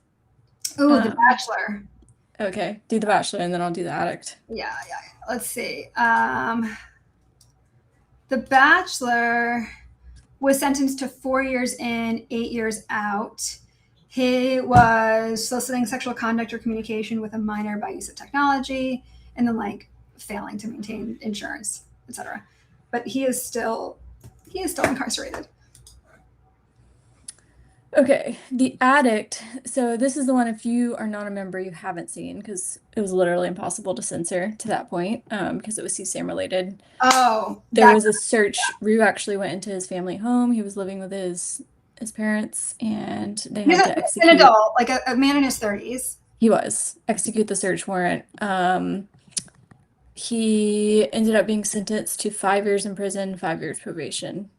Ooh, The Bachelor. Okay, do the Bachelor and then I'll do the addict. Yeah. Let's see. The Bachelor was sentenced to 4 years in, 8 years out. He was soliciting sexual conduct or communication with a minor by use of technology, and then failing to maintain insurance, etc. But he is still incarcerated. Okay, the addict. So this is the one, if you are not a member, you haven't seen, because it was literally impossible to censor to that point, because it was CSAM related. Oh, There was a search. Rue actually went into his family home. He was living with his parents, and they had to execute. An adult, like a man in his 30s. He was execute the search warrant. He ended up being sentenced to 5 years in prison, 5 years probation.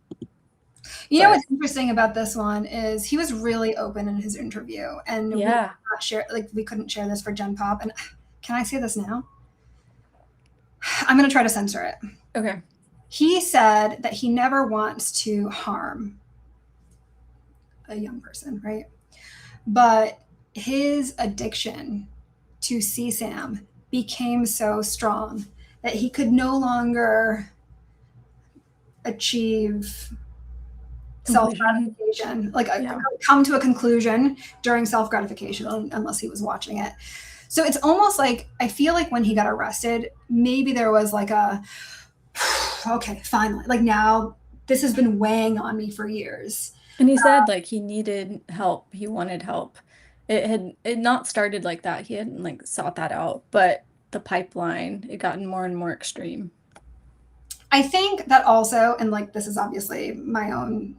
You know what's interesting about this one is he was really open in his interview, and we couldn't share this for Gen Pop. And can I say this now? I'm going to try to censor it. Okay. He said that he never wants to harm a young person, right? But his addiction to CSAM became so strong that he could no longer achieve self-gratification, come to a conclusion during self-gratification unless he was watching it. So it's almost like, I feel like when he got arrested, maybe there was okay, finally, now this has been weighing on me for years. And he said he needed help. He wanted help. It had not started like that. He hadn't sought that out, but the pipeline, it gotten more and more extreme. I think that also, and this is obviously my own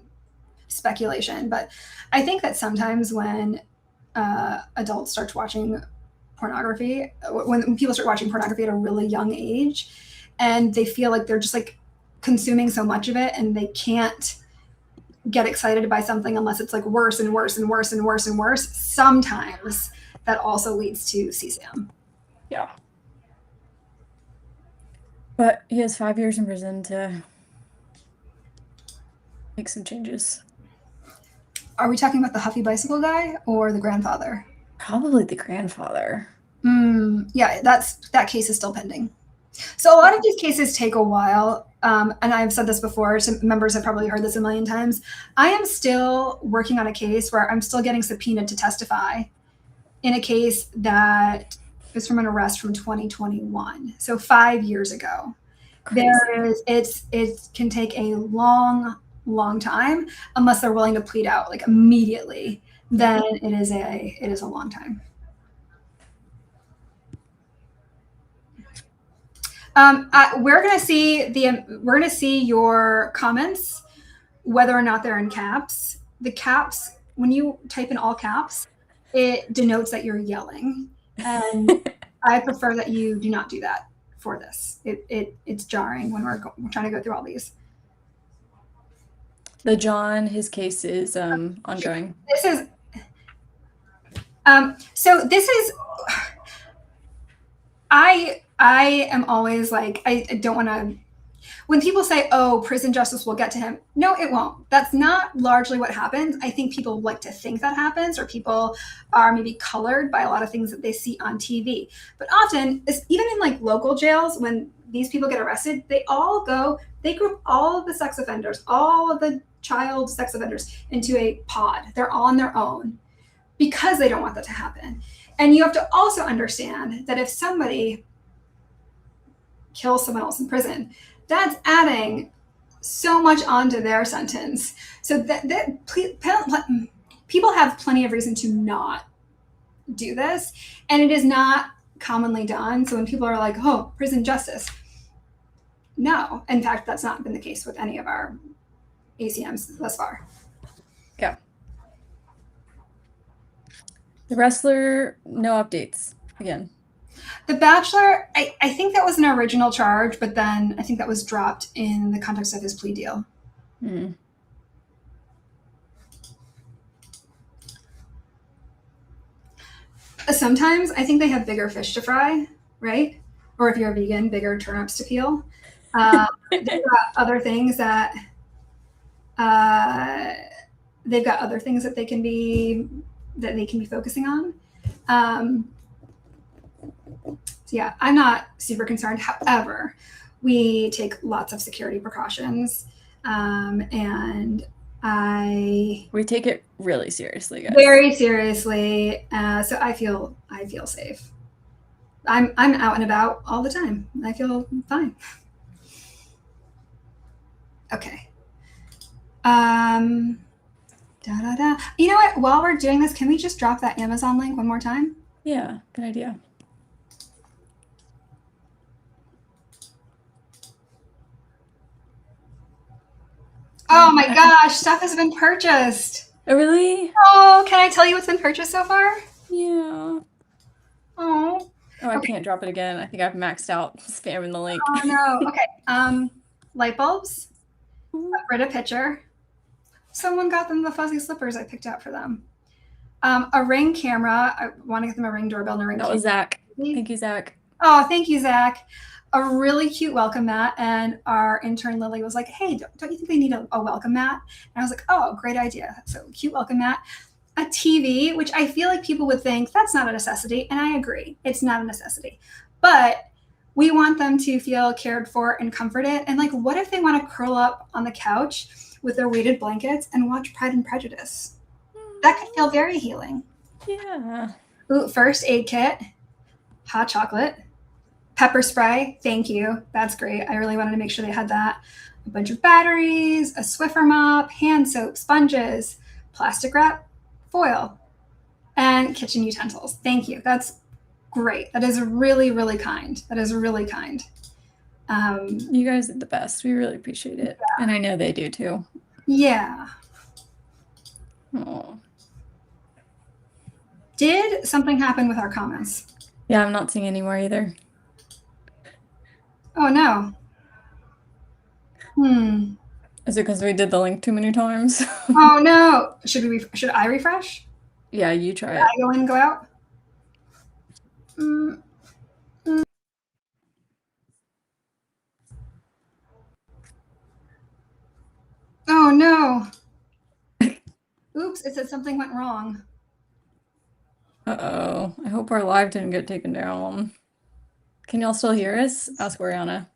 speculation, but I think that sometimes when adults start watching pornography, when people start watching pornography at a really young age, and they feel like they're just consuming so much of it, and they can't get excited by something unless it's worse and worse and worse and worse and worse. Sometimes that also leads to CSAM. Yeah. But he has 5 years in prison to make some changes. Are we talking about the Huffy Bicycle guy or the grandfather? Probably the grandfather. Yeah, that case is still pending. So a lot of these cases take a while. And I've said this before, so members have probably heard this a million times. I am still working on a case where I'm still getting subpoenaed to testify in a case that is from an arrest from 2021. So 5 years ago. Crazy. It can take a long time unless they're willing to plead out immediately. Then it is a long time. We're gonna see your comments, whether or not they're in caps. The caps, when you type in all caps, it denotes that you're yelling, and I prefer that you do not do that for this. It's jarring when we're trying to go through all these. The John, his case is ongoing. This is so this is I am always like, I don't want to, when people say, oh, prison justice will get to him, no, it won't. That's not largely what happens. I think people like to think that happens, or people are maybe colored by a lot of things that they see on TV. But often, even in like local jails, when these people get arrested, they group all of the sex offenders, all of the child sex offenders into a pod. They're all on their own because they don't want that to happen. And you have to also understand that if somebody kills someone else in prison, that's adding so much onto their sentence. So people have plenty of reason to not do this, and it is not commonly done. So when people are like, oh, prison justice, no. In fact, that's not been the case with any of our ACMs thus far. Yeah. The Wrestler, no updates again. The Bachelor, I think that was an original charge, but then I think that was dropped in the context of his plea deal. Sometimes I think they have bigger fish to fry, right? Or if you're a vegan, bigger turnips to peel. They've got other things that they can be focusing on. So yeah, I'm not super concerned. However, we take lots of security precautions, and we take it really seriously, guys. Very seriously. So I feel safe. I'm out and about all the time. I feel fine. Okay. You know what? While we're doing this, can we just drop that Amazon link one more time? Yeah, good idea. Oh my gosh, stuff has been purchased. Oh, really? Oh, can I tell you what's been purchased so far? Yeah. Oh, I can't drop it again. I think I've maxed out spamming the link. Oh no. Okay. Light bulbs. A Brita pitcher. Someone got them the fuzzy slippers I picked out for them. A Ring camera. I want to get them a Ring doorbell and a Ring camera. That was Zach. Thank you, Zach. Oh, thank you, Zach. A really cute welcome mat. And our intern Lily was like, hey, don't you think they need a welcome mat? And I was like, oh, great idea. So cute welcome mat. A TV, which I feel like people would think that's not a necessity. And I agree. It's not a necessity. But we want them to feel cared for and comforted. And like, what if they want to curl up on the couch with their weighted blankets and watch Pride and Prejudice? That could feel very healing. Yeah. Ooh, first aid kit, hot chocolate, pepper spray. Thank you. That's great. I really wanted to make sure they had that. A bunch of batteries, a Swiffer mop, hand soap, sponges, plastic wrap, foil, and kitchen utensils. Thank you. That's great. That is really, really kind. That is really kind. You guys are the best. We really appreciate it. Yeah. And I know they do too. Yeah. Oh. Did something happen with our comments? Yeah, I'm not seeing any more either. Oh no. Is it because we did the link too many times? Oh no. Should I refresh? Yeah, you try it. I go in and go out? Oh no. Oops, it said something went wrong. Uh-oh. I hope our live didn't get taken down. Can y'all still hear us? Ask Oriana.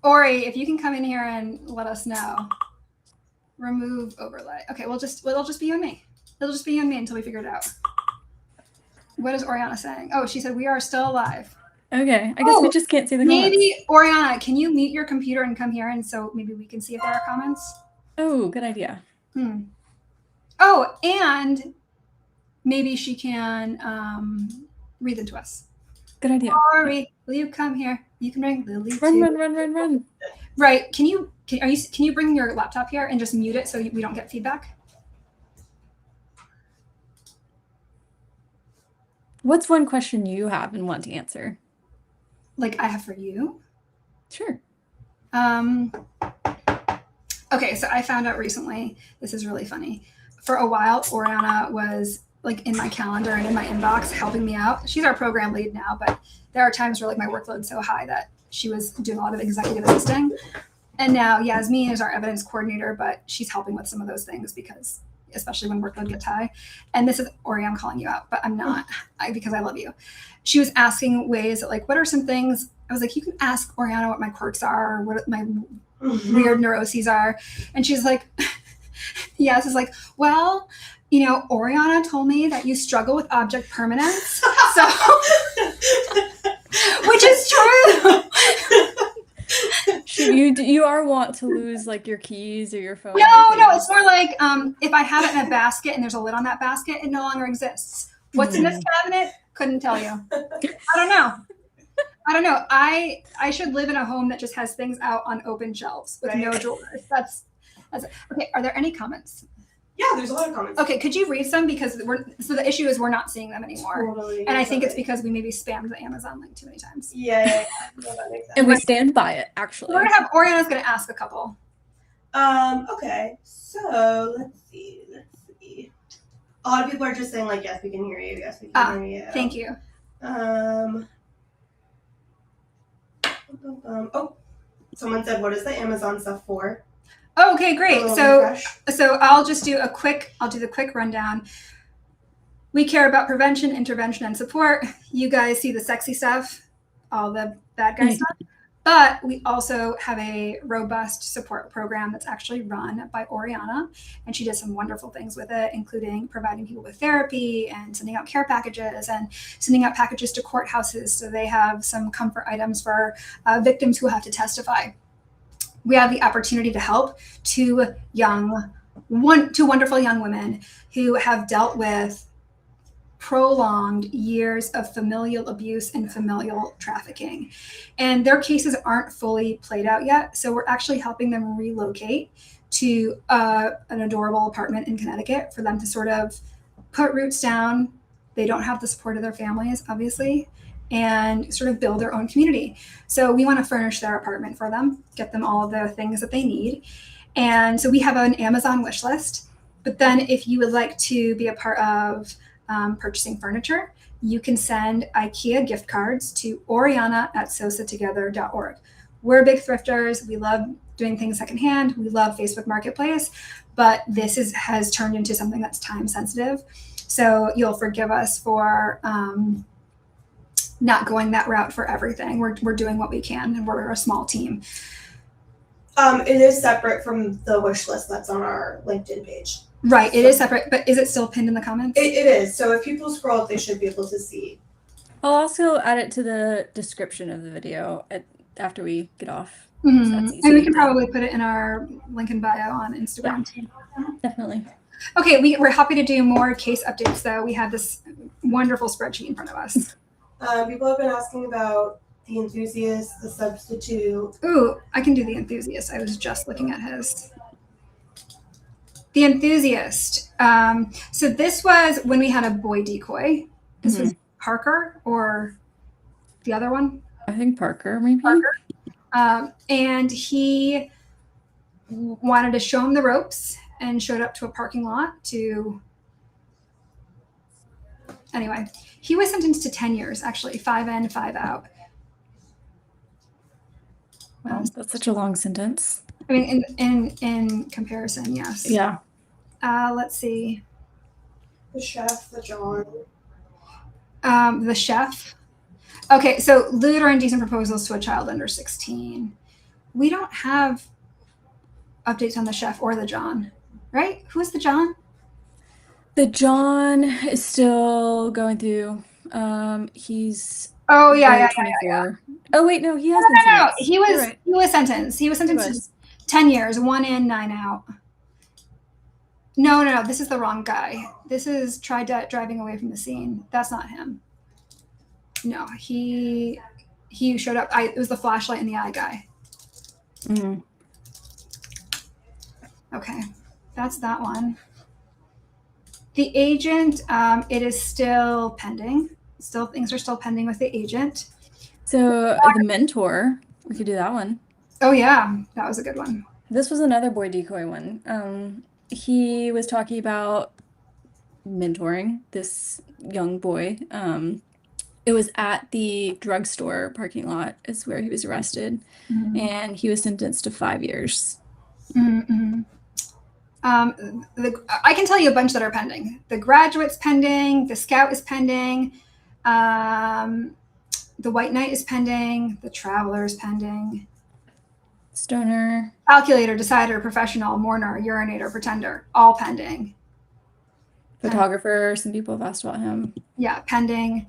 Ori, if you can come in here and let us know. Remove overlay. Okay, it'll just be you and me. It'll just be you and me until we figure it out. What is Oriana saying? Oh, she said we are still alive. Okay, I guess we just can't see the comments. Maybe, Oriana, can you mute your computer and come here, and so maybe we can see if there are comments? Oh, good idea. Oh, and maybe she can read them to us. Good idea. Ori, will you come here? You can bring Lily too. Run. Right. Can you bring your laptop here and just mute it so we don't get feedback? What's one question you have and want to answer? Like I have for you? Sure. Okay, so I found out recently, this is really funny. For a while, Oriana was like in my calendar and in my inbox helping me out. She's our program lead now, but there are times where like my workload's so high that she was doing a lot of executive assisting. And now Yasmin is our evidence coordinator, but she's helping with some of those things because, especially when workload gets high. And this is Ori, I'm calling you out, but I'm not because I love you. She was asking ways like, what are some things? I was like, you can ask Oriana what my quirks are or what my weird neuroses are. And she's like, yes, it's like, well, you know, Oriana told me that you struggle with object permanence. So, which is true. You are wont to lose like your keys or your phone. No, it's more like if I have it in a basket and there's a lid on that basket, it no longer exists. What's in this cabinet? Couldn't tell you. I don't know. I should live in a home that just has things out on open shelves with no drawers. That's okay. Are there any comments? Yeah, there's a lot of comments. Okay, could you read some because the issue is we're not seeing them anymore. Totally. And I think it's because we maybe spammed the Amazon link too many times. Yeah, that makes sense. And we stand by it, actually. We're gonna have Oriana's gonna ask a couple. Okay, so let's see. A lot of people are just saying like, yes, we can hear you. Yes, we can hear you. Thank you. Someone said, what is the Amazon stuff for? Oh, okay, great. So I'll do the quick rundown. We care about prevention, intervention, and support. You guys see the sexy stuff, all the bad guy stuff. But we also have a robust support program that's actually run by Oriana, and she does some wonderful things with it, including providing people with therapy and sending out care packages and sending out packages to courthouses so they have some comfort items for victims who have to testify. We have the opportunity to help two wonderful young women who have dealt with prolonged years of familial abuse and familial trafficking. And their cases aren't fully played out yet. So we're actually helping them relocate to an adorable apartment in Connecticut for them to sort of put roots down. They don't have the support of their families, obviously, and sort of build their own community. So we want to furnish their apartment for them, get them all of the things that they need. And so we have an Amazon wish list. But then if you would like to be a part of purchasing furniture, you can send IKEA gift cards to oriana@sosatogether.org. We're big thrifters. We love doing things secondhand. We love Facebook Marketplace, but this has turned into something that's time sensitive. So you'll forgive us for not going that route for everything. We're doing what we can, and we're a small team. It is separate from the wish list that's on our LinkedIn page. Right, it is separate, but is it still pinned in the comments? It is. So if people scroll up, they should be able to see. I'll also add it to the description of the video after we get off. Mm-hmm. So that's easy. And we can probably put it in our link in bio on Instagram too. Definitely. Okay, we're happy to do more case updates though. We have this wonderful spreadsheet in front of us. People have been asking about the enthusiast, the substitute. Ooh, I can do the enthusiast. I was just looking at his. The enthusiast. So this was when we had a boy decoy. This was Parker or the other one? I think Parker, maybe. Parker. And he wanted to show him the ropes and showed up to a parking lot to. Anyway, he was sentenced to 10 years, actually, 5 in, 5 out. Wow, that's such a long sentence. I mean, in comparison, yes. Yeah. Let's see. The chef, the John. The chef. Okay, so lewd or indecent proposals to a child under 16. We don't have updates on the chef or the John, right? Who is the John? The John is still going through. He's. Oh yeah. Oh wait, no, he has been sentenced. He was sentenced. He was sentenced to 10 years, 1 in, 9 out. No. This is the wrong guy. This is driving away from the scene. That's not him. No, he showed up. It was the flashlight in the eye guy. Mm-hmm. Okay, that's that one. The agent, it is still pending. Things are still pending with the agent. So the mentor, we could do that one. Oh yeah, that was a good one. This was another boy decoy one. He was talking about mentoring this young boy. It was at the drugstore parking lot is where he was arrested, and he was sentenced to 5 years. Mm-hmm. I can tell you a bunch that are pending. The Graduate's pending. The Scout is pending. The White Knight is pending. The Traveler is pending. Stoner, Calculator, Decider, Professional, Mourner, Urinator, Pretender, all pending. photographer, some people have asked about him. Yeah, pending.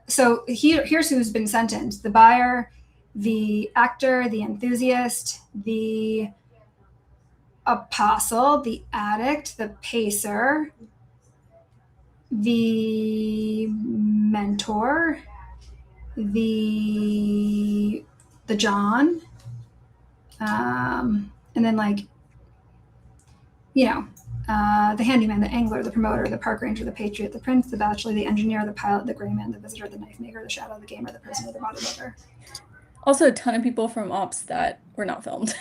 So here's who's been sentenced: the buyer, the actor, the enthusiast, the apostle, the addict, the pacer, the mentor, the John, and then the handyman, the angler, the promoter, the park ranger, the patriot, the prince, the bachelor, the engineer, the pilot, the gray man, the visitor, the knife maker, the shadow, the gamer, the prisoner, the bodybuilder. Also, a ton of people from ops that were not filmed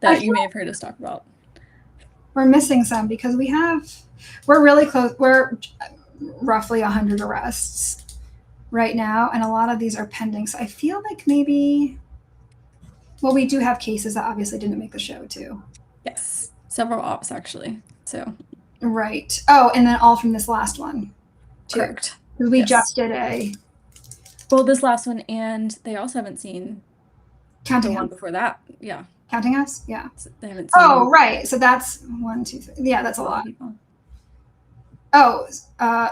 that you may have heard us talk about. We're missing some because we're really close. We're roughly 100 arrests right now, and a lot of these are pending. So I feel like maybe, well, we do have cases that obviously didn't make the show too. Yes, several ops actually. So right. Oh, and then all from this last one. correct. We Yes. just did Well, this last one, and they also haven't seen Counting the one House. before that. Yeah, Counting House? Yeah. so they haven't seen. Oh, right. So that's 1, 2, 3. Yeah, that's a lot. People. Oh,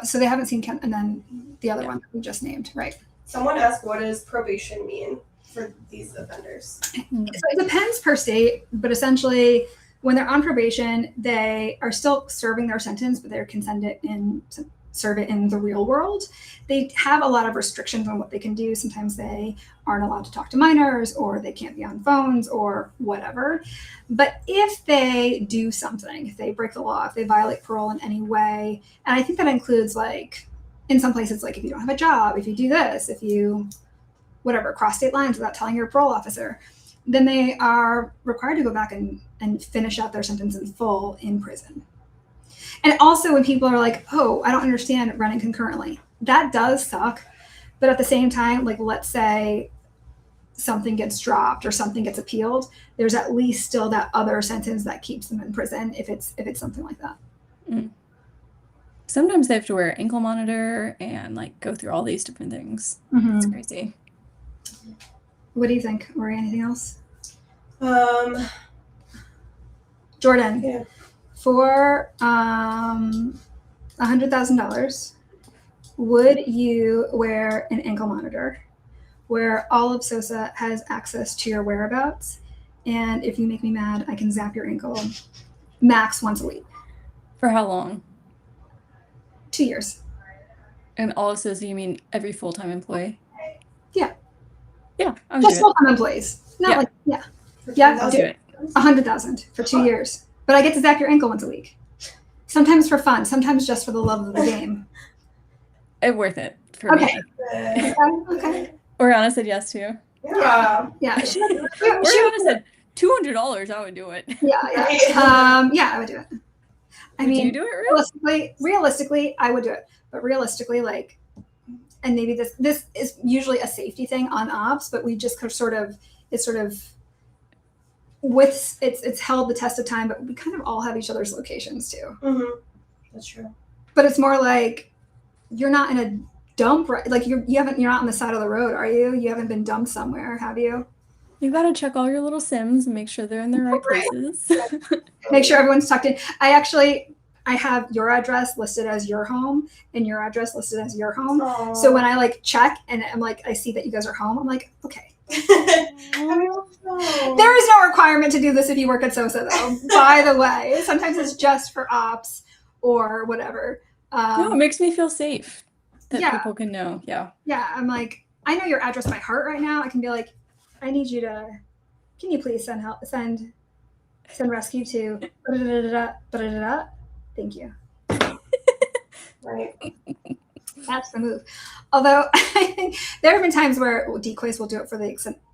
so they haven't seen and then the other Yeah. one that we just named, right? Someone asked, what does probation mean for these offenders? So it depends per state, but essentially, when they're on probation, they are still serving their sentence, but they can serve it in the real world. They have a lot of restrictions on what they can do. Sometimes they aren't allowed to talk to minors, or they can't be on phones, or whatever. But if they do something, if they break the law, if they violate parole in any way, and I think that includes in some places, if you don't have a job, if you do this, if you cross state lines without telling your parole officer, then they are required to go back and finish out their sentence in full in prison. And also when people are like, oh, I don't understand running concurrently, that does suck. But at the same time, let's say something gets dropped or something gets appealed, there's at least still that other sentence that keeps them in prison if it's something like that. Mm. Sometimes they have to wear an ankle monitor and go through all these different things. It's crazy. What do you think, or anything else? Jordan, Yeah. for $100,000, would you wear an ankle monitor where all of SOSA has access to your whereabouts, and if you make me mad, I can zap your ankle max once a week? For how long? 2 years. And all it says, you mean every full-time employee? Yeah. Yeah, I would Just do it. full-time employees. Not Yeah. Yeah, I'll do it. 100,000 for 2 years. But I get to zap your ankle once a week. Sometimes for fun, sometimes just for the love of the game. It's worth it for me. Okay. Oriana said yes too. Yeah. Yeah. Oriana said $200. I would do it. Yeah. Yeah, I would do it. I Would mean, you do it, really? realistically, I would do it. But realistically, and maybe this is usually a safety thing on ops, but we just it's held the test of time, but we kind of all have each other's locations too. Mm-hmm. That's true. But it's more you're not in a dump, right? You're not on the side of the road, are you? You haven't been dumped somewhere, have you? You gotta check all your little Sims and make sure they're in the right places. Make sure everyone's tucked in. I have your address listed as your home and your address listed as your home. Aww. So when I check and I'm I see that you guys are home, I'm okay. There is no requirement to do this if you work at SOSA, though. By the way, sometimes it's just for ops or whatever. No, it makes me feel safe that Yeah. people can know. Yeah. Yeah, I'm I know your address by heart right now. I can be I need you to, can you please send rescue to da-da-da-da-da-da-da-da. Thank you. Right. That's the move. Although I think there have been times where decoys will do it for the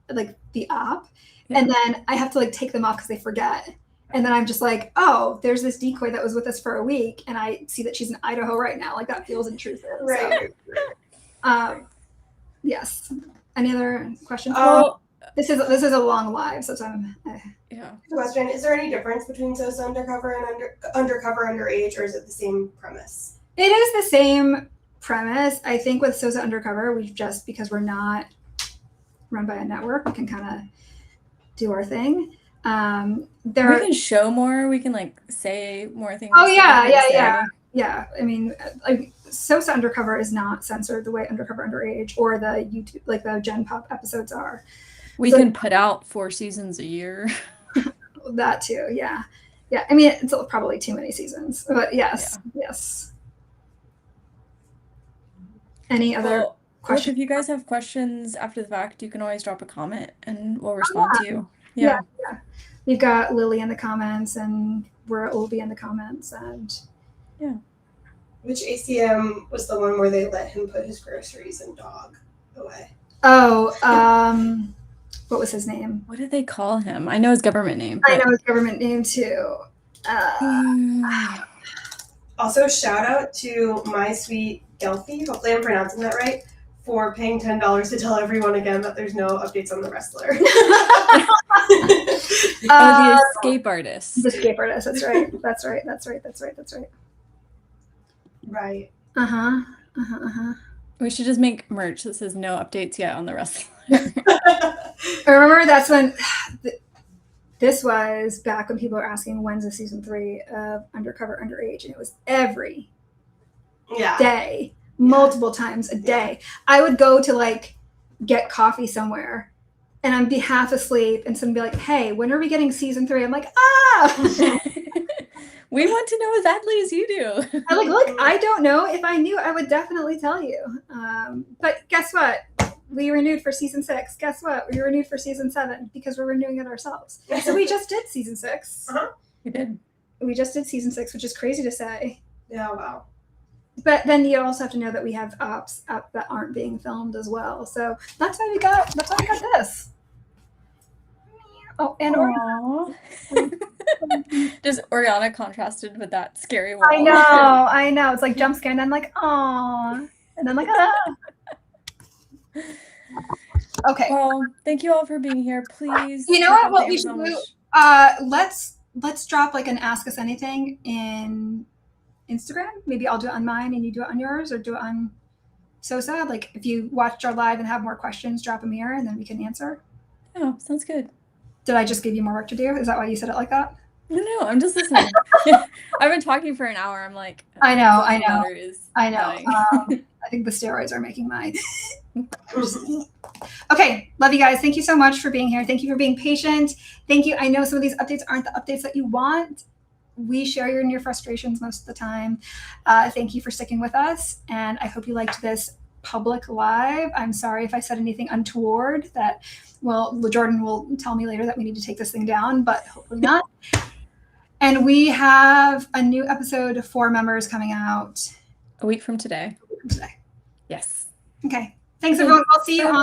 like the op, Yeah. and then I have to like take them off because they forget. And then I'm just like, oh, there's this decoy that was with us for a week, and I see that she's in Idaho right now. Like that feels intrusive. Right. So, yes. Any other questions? Well, This is a long live, so I'm. yeah. Question: is there any difference between SOSA undercover and undercover underage, or is it the same premise? It is the same premise. I think with SOSA Undercover, we just, because we're not run by a network, we can kind of do our thing. We can show more. We can like say more things. Oh, yeah, that we can't yeah. say. Yeah, I mean, like SOSA Undercover is not censored the way Undercover Underage or the YouTube, like the Gen Pop episodes are. We So- can put out 4 seasons a year. That too, yeah. Yeah, I mean, it's probably too many seasons, but yes, yes. Any other Well, look, questions? if you guys have questions after the fact, you can always drop a comment and we'll respond to you. Yeah. We've got Lily in the comments, and we'll be in the comments, and Which ACM was the one where they let him put his groceries and dog away? oh, what was his name? What did they call him? I know his government name. I but- know his government name too. Also, shout out to My Sweet Gelfie, hopefully I'm pronouncing that right, for paying $10 to tell everyone again that there's no updates on the wrestler. Oh, the escape artist. The escape artist. That's right. That's right. That's right. That's right. That's right. Right. We should just make merch that says no updates yet on the wrestler. I remember that's when this was back when people were asking when's the season 3 of Undercover Underage, and it was every Yeah. day, multiple times a day. I would go to like get coffee somewhere, and I'd be half asleep, and someone would be like, "Hey, when are we getting season 3?" I'm like, "Ah." We want to know as badly as you do. I'm like, look, I don't know. If I knew, I would definitely tell you. But guess what? We renewed for season 6. Guess what? We renewed for season 7 because we're renewing it ourselves. So we just did season 6. We did. We just did season 6, which is crazy to say. Yeah, wow. But then you also have to know that we have ops up that aren't being filmed as well. So that's why we got this. Oh, and Aww. Just Oriana contrasted with that scary wall. I know. It's like jump scare, and then like, aw, and then like, ah. Okay. Well, thank you all for being here. Please. You know check what? out What the we should Amazon do? wish- Let's drop like an Ask Us Anything in Instagram. Maybe I'll do it on mine and you do it on yours, or do it on SOSA. Like if you watched our live and have more questions, drop them here and then we can answer. Oh, sounds good. Did I just give you more work to do? Is that why you said it like that? No, I'm just listening. I've been talking for an hour. I'm like, I know. water is dying. I think the steroids are making my. Okay, love you guys. Thank you so much for being here. Thank you for being patient. Thank you. I know some of these updates aren't the updates that you want. We share your frustrations most of the time. Thank you for sticking with us, and I hope you liked this public live. I'm sorry if I said anything untoward. Jordan will tell me later that we need to take this thing down, but hopefully not. And we have a new episode of 4 members coming out A week from today. today. Yes. Okay. Thanks, everyone. We'll see you on